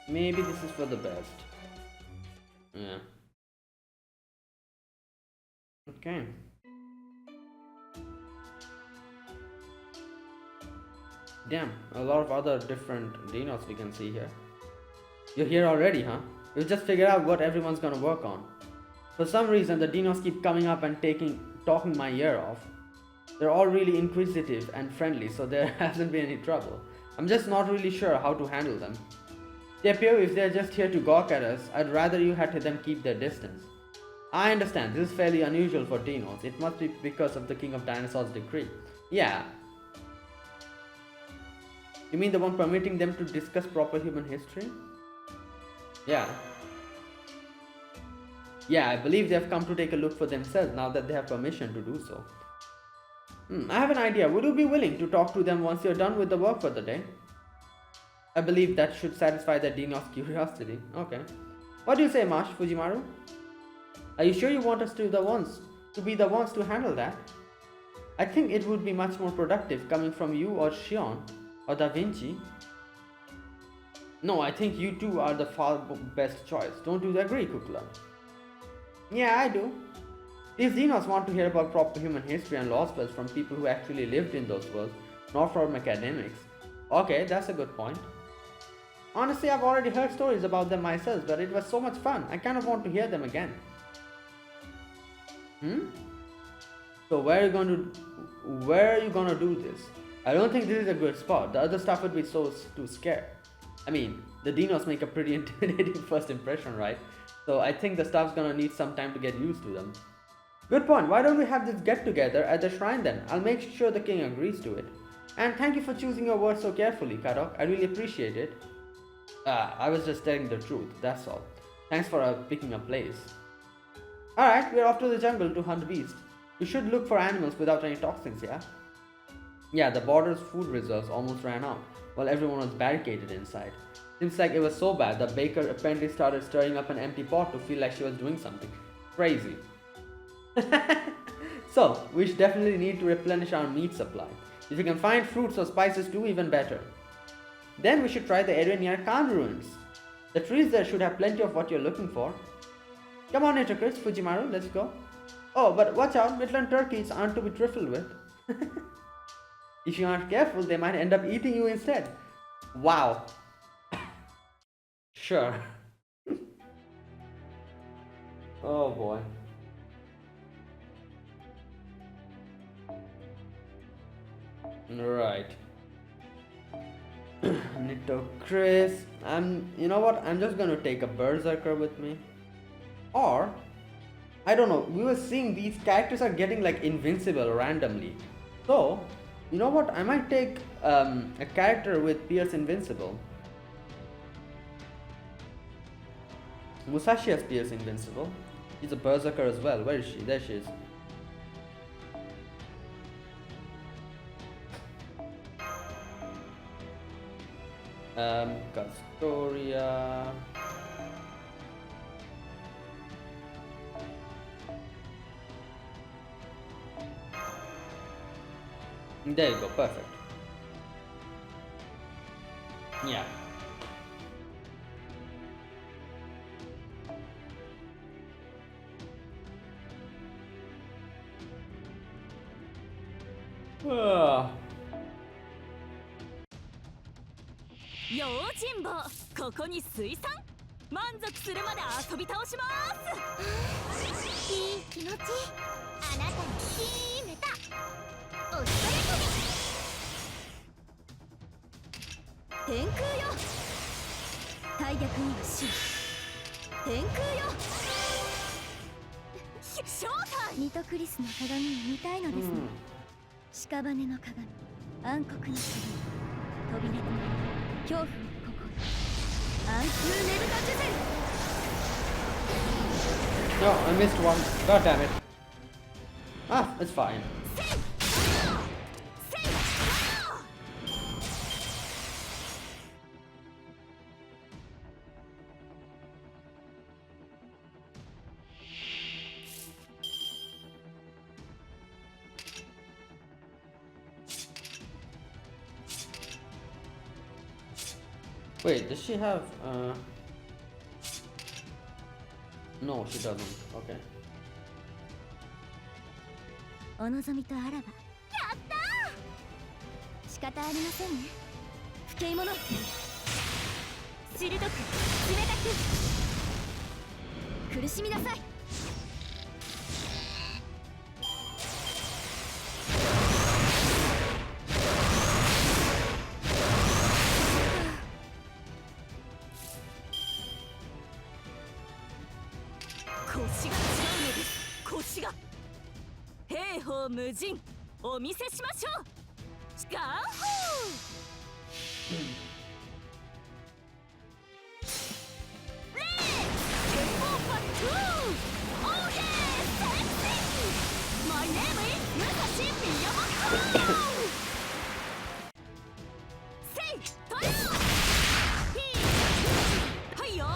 Maybe this is for the best. Yeah. Okay. Damn, a lot of other different dinos we can see here. You're here already, huh? We'll just figure out what everyone's gonna work on. For some reason, the dinos keep coming up and talking my ear off. They're all really inquisitive and friendly, so there hasn't been any trouble. I'm just not really sure how to handle them. Tepeu, if they're just here to gawk at us, I'd rather you had them keep their distance. I understand, this is fairly unusual for dinos. It must be because of the King of Dinosaurs decree. Yeah. You mean the one permitting them to discuss proper human history? Yeah. Yeah, I believe they have come to take a look for themselves now that they have permission to do so. I have an idea. Would you be willing to talk to them once you're done with the work for the day? I believe that should satisfy the Dino's curiosity. Okay. What do you say, Mash, Fujimaru? Are you sure you want us to be the ones to handle that? I think it would be much more productive coming from you or Xion or Da Vinci. No, I think you two are the far best choice. Don't you agree, Kukla? Yeah, I do. These dinos want to hear about proper human history and Lostbelt from people who actually lived in those worlds, not from academics. Okay, that's a good point. Honestly, I've already heard stories about them myself, but it was so much fun. I kind of want to hear them again. So where are you going to do this? I don't think this is a good spot. The other stuff would be too scared. I mean, the dinos make a pretty intimidating first impression, right? So I think the stuff's gonna need some time to get used to them. Good point. Why don't we have this get together at the shrine then? I'll make sure the king agrees to it. And thank you for choosing your words so carefully, Karok. I really appreciate it. I was just telling the truth, that's all. Thanks for picking a place. Alright, we're off to the jungle to hunt beasts. We should look for animals without any toxins, yeah? Yeah, the border's food reserves almost ran out, while everyone was barricaded inside. Seems like it was so bad, the baker apparently started stirring up an empty pot to feel like she was doing something. Crazy. So, we definitely need to replenish our meat supply. If you can find fruits or spices too, even better. Then we should try the area near Khan ruins. The trees there should have plenty of what you're looking for. Come on, Chris, Fujimaru, let's go. Oh, but watch out, Mictlan turkeys aren't to be trifled with. If you aren't careful, they might end up eating you instead. Wow. Sure. Oh boy. Right. Nito Chris. You know what? I'm just gonna take a berserker with me. Or, I don't know. We were seeing these characters are getting like invincible randomly. So, you know what? I might take a character with Pierce Invincible. Musashi has Pierce Invincible. She's a berserker as well. Where is she? There she is. Castoria. There you go, perfect. Yeah. Ah. 用心棒、ここに水産。満足するまで遊び倒します。いい気持ち。あなたに決めた。おしとやかに。天空よ。大逆には死。天空よ。正体。ニトクリスの鏡を見たいのですね。屍の鏡、暗黒の鏡、飛び出た恐怖の心、暗空ネブカジュゼル。 No, I missed one. God damn it. Ah, it's fine. Wait, does she have No, she doesn't. Okay. お望みとあらば。やったー。仕方ありませんね。不敬者。鋭く、冷たく。苦しみなさい。腰が違うのです。腰が。兵法無尽、お見せしましょう。ガーホー。レー剣法パットゥー。オーケーセクシー。マイネームイズ武蔵宮本。セイトヨー。ヒーはいよー。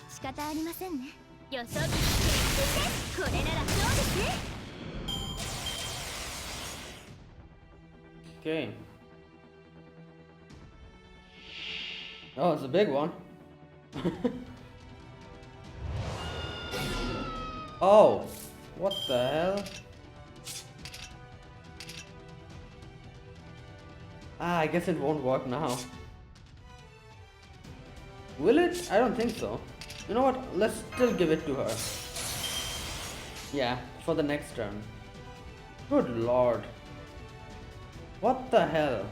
仕方ありませんね。よそ見決定です。これならそうですね。Okay. Oh, it's a big one. Oh, what the hell? Ah, I guess it won't work now. Will it? I don't think so. You know what? Let's still give it to her. Yeah, for the next turn. Good lord. What the hell?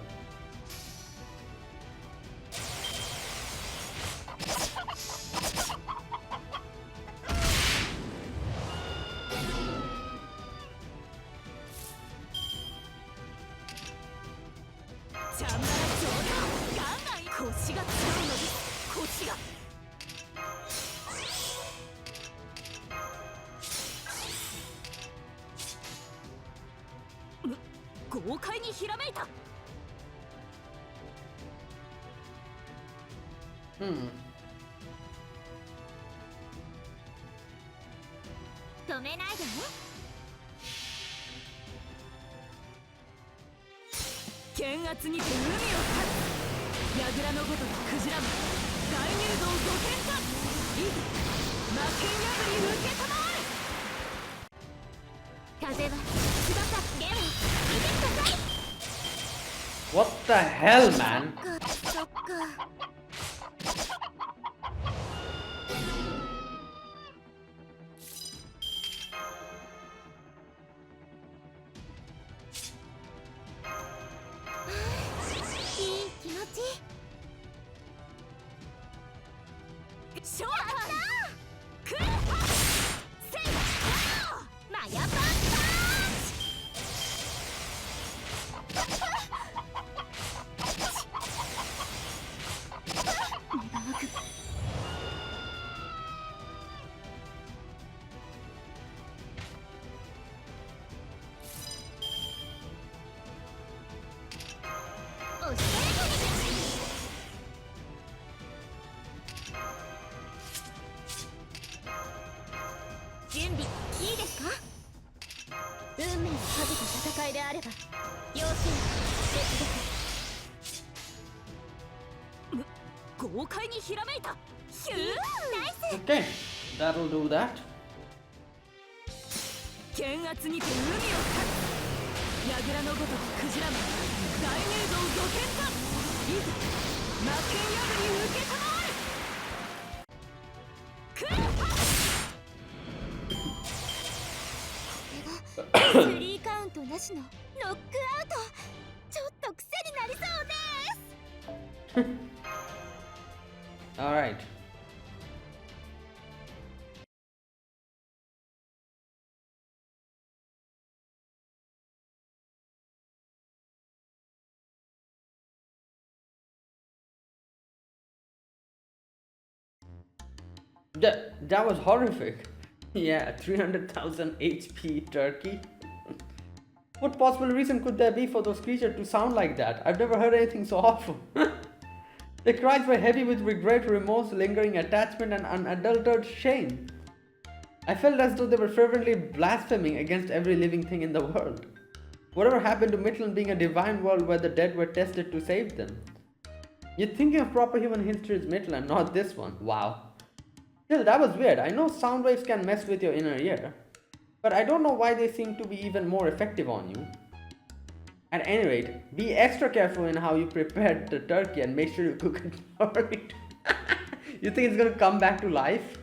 Hmm. 止めないでね。剣圧にて海を去る櫓のごとくクジラマン大入道五剣かいざ魔剣破り受けたまわる風は翼ゲロ見てください What the hell, man? そっかいい気持ち勝負くるせいマヤパン準備いいですか運命をかけた戦いであれば要請豪快にひらめいたヒューナイス Okay, that'll do that. 剣圧にて海を去る櫓のごとくクジラマン大入道五剣かいざ魔剣破り受けたまわるスリーカウントなしのノックアウトちょっと癖になりそうです Alright. That was horrific. Yeah, 300,000 HP turkey. What possible reason could there be for those creatures to sound like that? I've never heard anything so awful. Their cries were heavy with regret, remorse, lingering attachment, and unadulterated shame. I felt as though they were fervently blaspheming against every living thing in the world. Whatever happened to Mictlan being a divine world where the dead were tested to save them? Yet thinking of proper human history is Mictlan, not this one. Wow. Still, that was weird. I know sound waves can mess with your inner ear, but I don't know why they seem to be even more effective on you. At any rate, be extra careful in how you prepare the turkey and make sure you cook it thoroughly. You think it's gonna come back to life?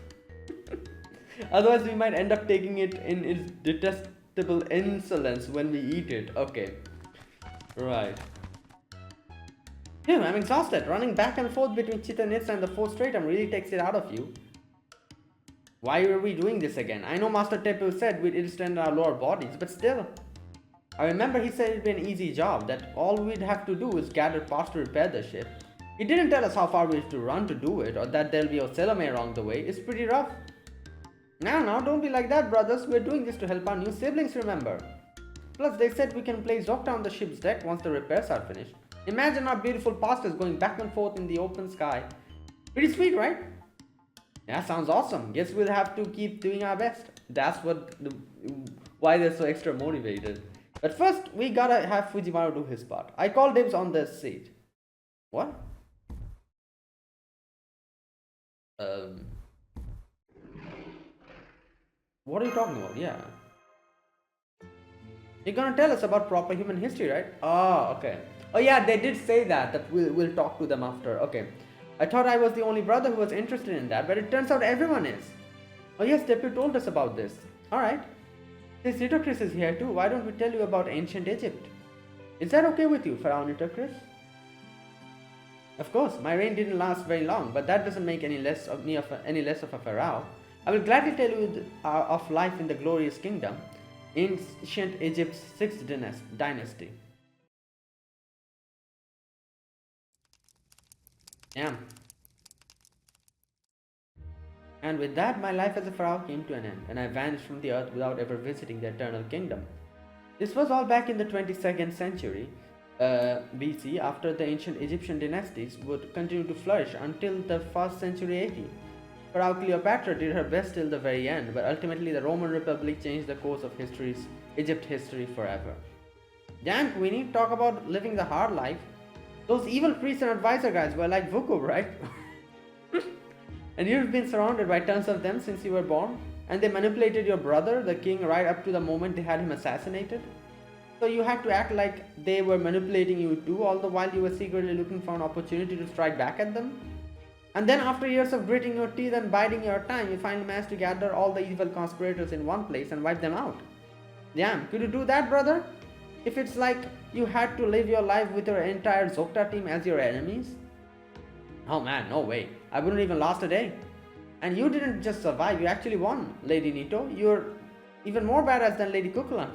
Otherwise, we might end up taking it in its detestable insolence when we eat it. Okay. Right. I'm exhausted. Running back and forth between Chitanitsa and the 4th Stratum really takes it out of you. Why are we doing this again? I know Master Tepu said we'd extend our lower bodies, but still. I remember he said it'd be an easy job, that all we'd have to do is gather parts to repair the ship. He didn't tell us how far we have to run to do it, or that there'll be a Selome along the way. It's pretty rough. Now, don't be like that, brothers. We're doing this to help our new siblings, remember. Plus, they said we can place Zocta on the ship's deck once the repairs are finished. Imagine our beautiful pastors going back and forth in the open sky. Pretty sweet, right? Yeah, sounds awesome. Guess we'll have to keep doing our best. That's why they're so extra motivated. But first, we gotta have Fujimaru do his part. I call dibs on the seat. What? What are you talking about? Yeah. You're gonna tell us about proper human history, right? Oh, okay. Oh yeah, they did say that we'll talk to them after. Okay. I thought I was the only brother who was interested in that, but it turns out everyone is. Oh yes, Tepu told us about this. Alright. This Nitocris is here too. Why don't we tell you about ancient Egypt? Is that okay with you, Pharaoh Nitocris? Of course, my reign didn't last very long, but that doesn't make any less of me any less of a pharaoh. I will gladly tell you of life in the glorious kingdom, ancient Egypt's 6th dynasty. Yeah. And with that, my life as a pharaoh came to an end, and I vanished from the earth without ever visiting the eternal kingdom. This was all back in the 22nd century BC, after the ancient Egyptian dynasties would continue to flourish until the 1st century AD. Pharaoh Cleopatra did her best till the very end, but ultimately the Roman Republic changed the course of Egypt history forever. Damn, Queenie, talk about living the hard life. Those evil priests and advisor guys were like Vuku, right? And you've been surrounded by tons of them since you were born, and they manipulated your brother, the king, right up to the moment they had him assassinated. So you had to act like they were manipulating you too, all the while you were secretly looking for an opportunity to strike back at them. And then after years of gritting your teeth and biding your time, you finally managed to gather all the evil conspirators in one place and wipe them out. Damn, could you do that, brother? If it's like you had to live your life with your entire Zokta team as your enemies? Oh man, no way. I wouldn't even last a day. And you didn't just survive, you actually won, Lady Nito. You're even more badass than Lady Kukulan.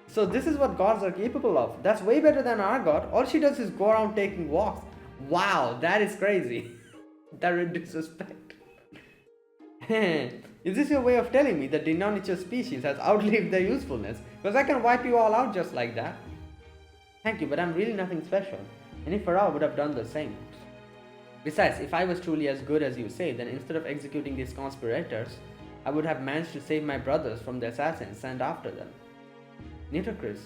So this is what gods are capable of. That's way better than our god. All she does is go around taking walks. Wow, that is crazy. That is disrespect. Is this your way of telling me that the non-nature species has outlived their usefulness? Because I can wipe you all out just like that. Thank you, but I'm really nothing special. Any Pharaoh would have done the same. Besides, if I was truly as good as you say, then instead of executing these conspirators, I would have managed to save my brothers from the assassins sent after them. Nitocris.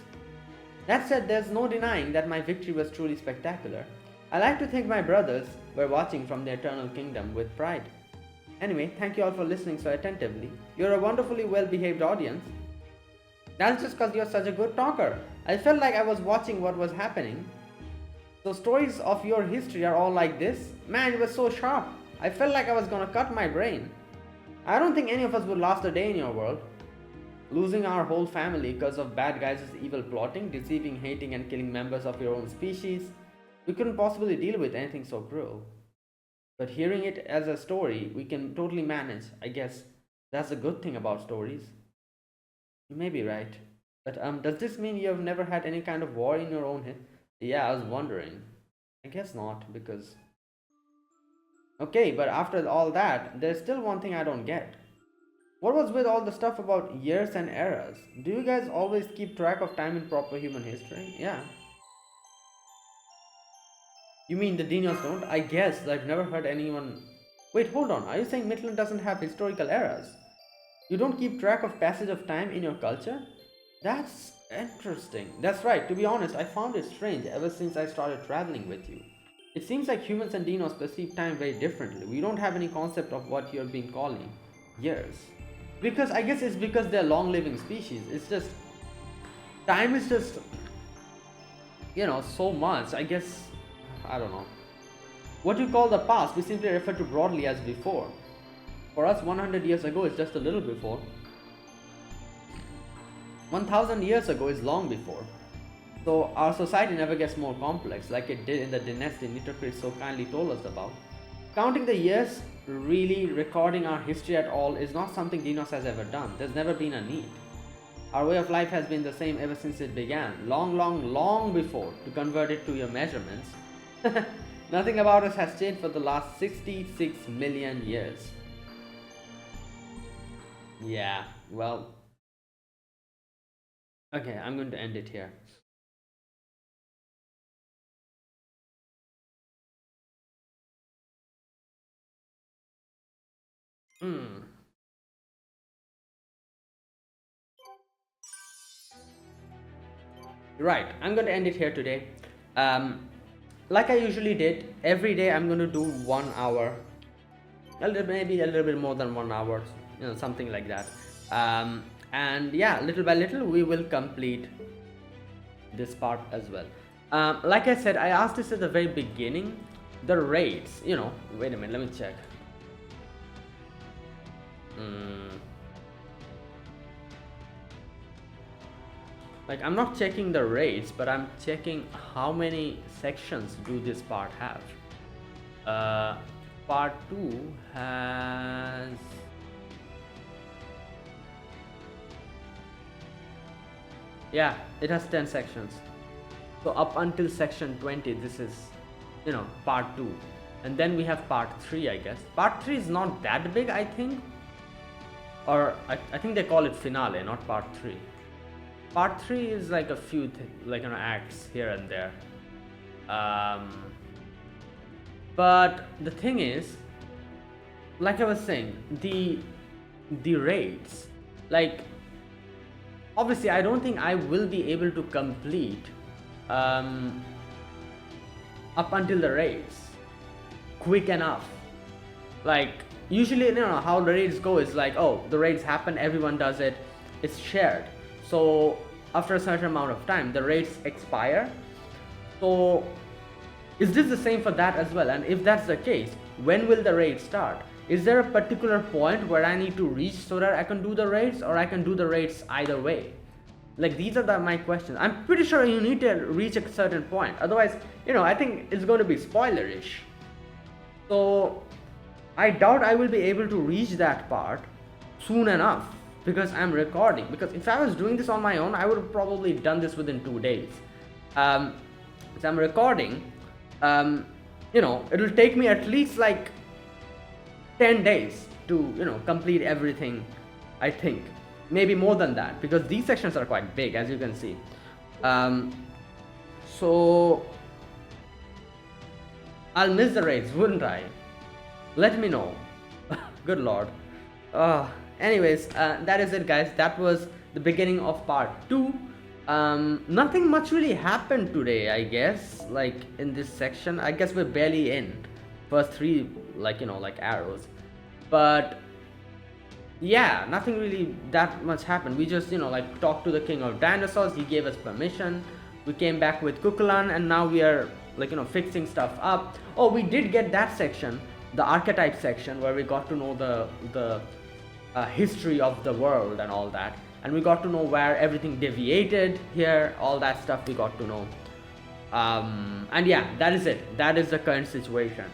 That said, there's no denying that my victory was truly spectacular. I like to think my brothers were watching from the Eternal Kingdom with pride. Anyway, thank you all for listening so attentively. You're a wonderfully well-behaved audience. That's just because you're such a good talker. I felt like I was watching what was happening. So stories of your history are all like this? Man, it was so sharp. I felt like I was gonna cut my brain. I don't think any of us would last a day in your world. Losing our whole family because of bad guys' evil plotting, deceiving, hating and killing members of your own species. We couldn't possibly deal with anything so cruel. But hearing it as a story, we can totally manage. I guess that's a good thing about stories. You may be right. But does this mean you have never had any kind of war in your own head? Yeah, I was wondering. I guess not, because... Okay, but after all that, there's still one thing I don't get. What was with all the stuff about years and eras? Do you guys always keep track of time in proper human history? Yeah. You mean the Dinos don't? I guess I've never heard anyone... Wait, hold on. Are you saying Mictlan doesn't have historical eras? You don't keep track of passage of time in your culture? That's interesting. That's right. To be honest, I found it strange ever since I started traveling with you. It seems like humans and Dinos perceive time very differently. We don't have any concept of what you're being calling years. Because I guess it's because they're long-living species. It's just... Time is just... so much. I guess... I don't know. What you call the past, we simply refer to broadly as before. For us, 100 years ago is just a little before. 1000 years ago is long before. So our society never gets more complex like it did in the dynasty Nitocris so kindly told us about. Counting the years, really recording our history at all is not something Dinos has ever done. There's never been a need. Our way of life has been the same ever since it began. Long before, to convert it to your measurements. Nothing about us has changed for the last 66 million years. Yeah, well... Okay, I'm going to end it here. Right, I'm going to end it here today. Like I usually did, every day I'm going to do 1 hour. Maybe a little bit more than 1 hour, something like that. And yeah, little by little we will complete this part as well. Like I said, I asked this at the very beginning. The raids, wait a minute, let me check. Like, I'm not checking the raids, but I'm checking how many sections do this part have. Part 2 has... Yeah, it has 10 sections. So up until section 20, this is, part 2. And then we have part 3, I guess. Part 3 is not that big, I think. Or, I think they call it finale, not part 3. Part 3 is like a few acts here and there. But the thing is, like I was saying, the raids, like obviously I don't think I will be able to complete up until the raids quick enough. Like usually, how the raids go is like, oh, the raids happen, everyone does it, it's shared. So after a certain amount of time the raids expire. So is this the same for that as well? And if that's the case, when will the raid start? Is there a particular point where I need to reach so that I can do the raids, or I can do the raids either way? Like, these are my questions. I'm pretty sure you need to reach a certain point, otherwise, I think it's going to be spoilerish. So I doubt I will be able to reach that part soon enough, because I'm recording. Because if I was doing this on my own, I would have probably done this within 2 days. As I'm recording, it'll take me at least like 10 days to complete everything, I think. Maybe more than that, because these sections are quite big, as you can see. So I'll miss the raids, wouldn't I? Let me know. Good lord. Anyways, that is it, guys. That was the beginning of part 2. Nothing much really happened today, I guess. Like in this section, I guess we're barely in first 3, like arrows. But yeah, nothing really that much happened. We just talked to the king of dinosaurs. He gave us permission. We came back with Kukulan, and now we are fixing stuff up. Oh, we did get that section, the archetype section, where we got to know the history of the world and all that, and we got to know where everything deviated here. All that stuff we got to know. And yeah, that is it. That is the current situation.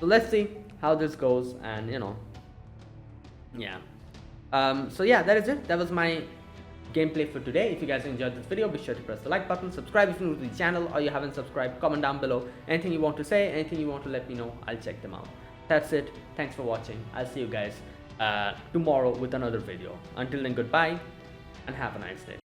So let's see how this goes, and yeah. So yeah, that is it. That was my gameplay for today. If you guys enjoyed this video, be sure to press the like button, subscribe if you're new to the channel or you haven't subscribed, comment down below anything you want to say, anything you want to let me know. I'll check them out. That's it. Thanks for watching. I'll see you guys tomorrow with another video. Until then, goodbye and have a nice day.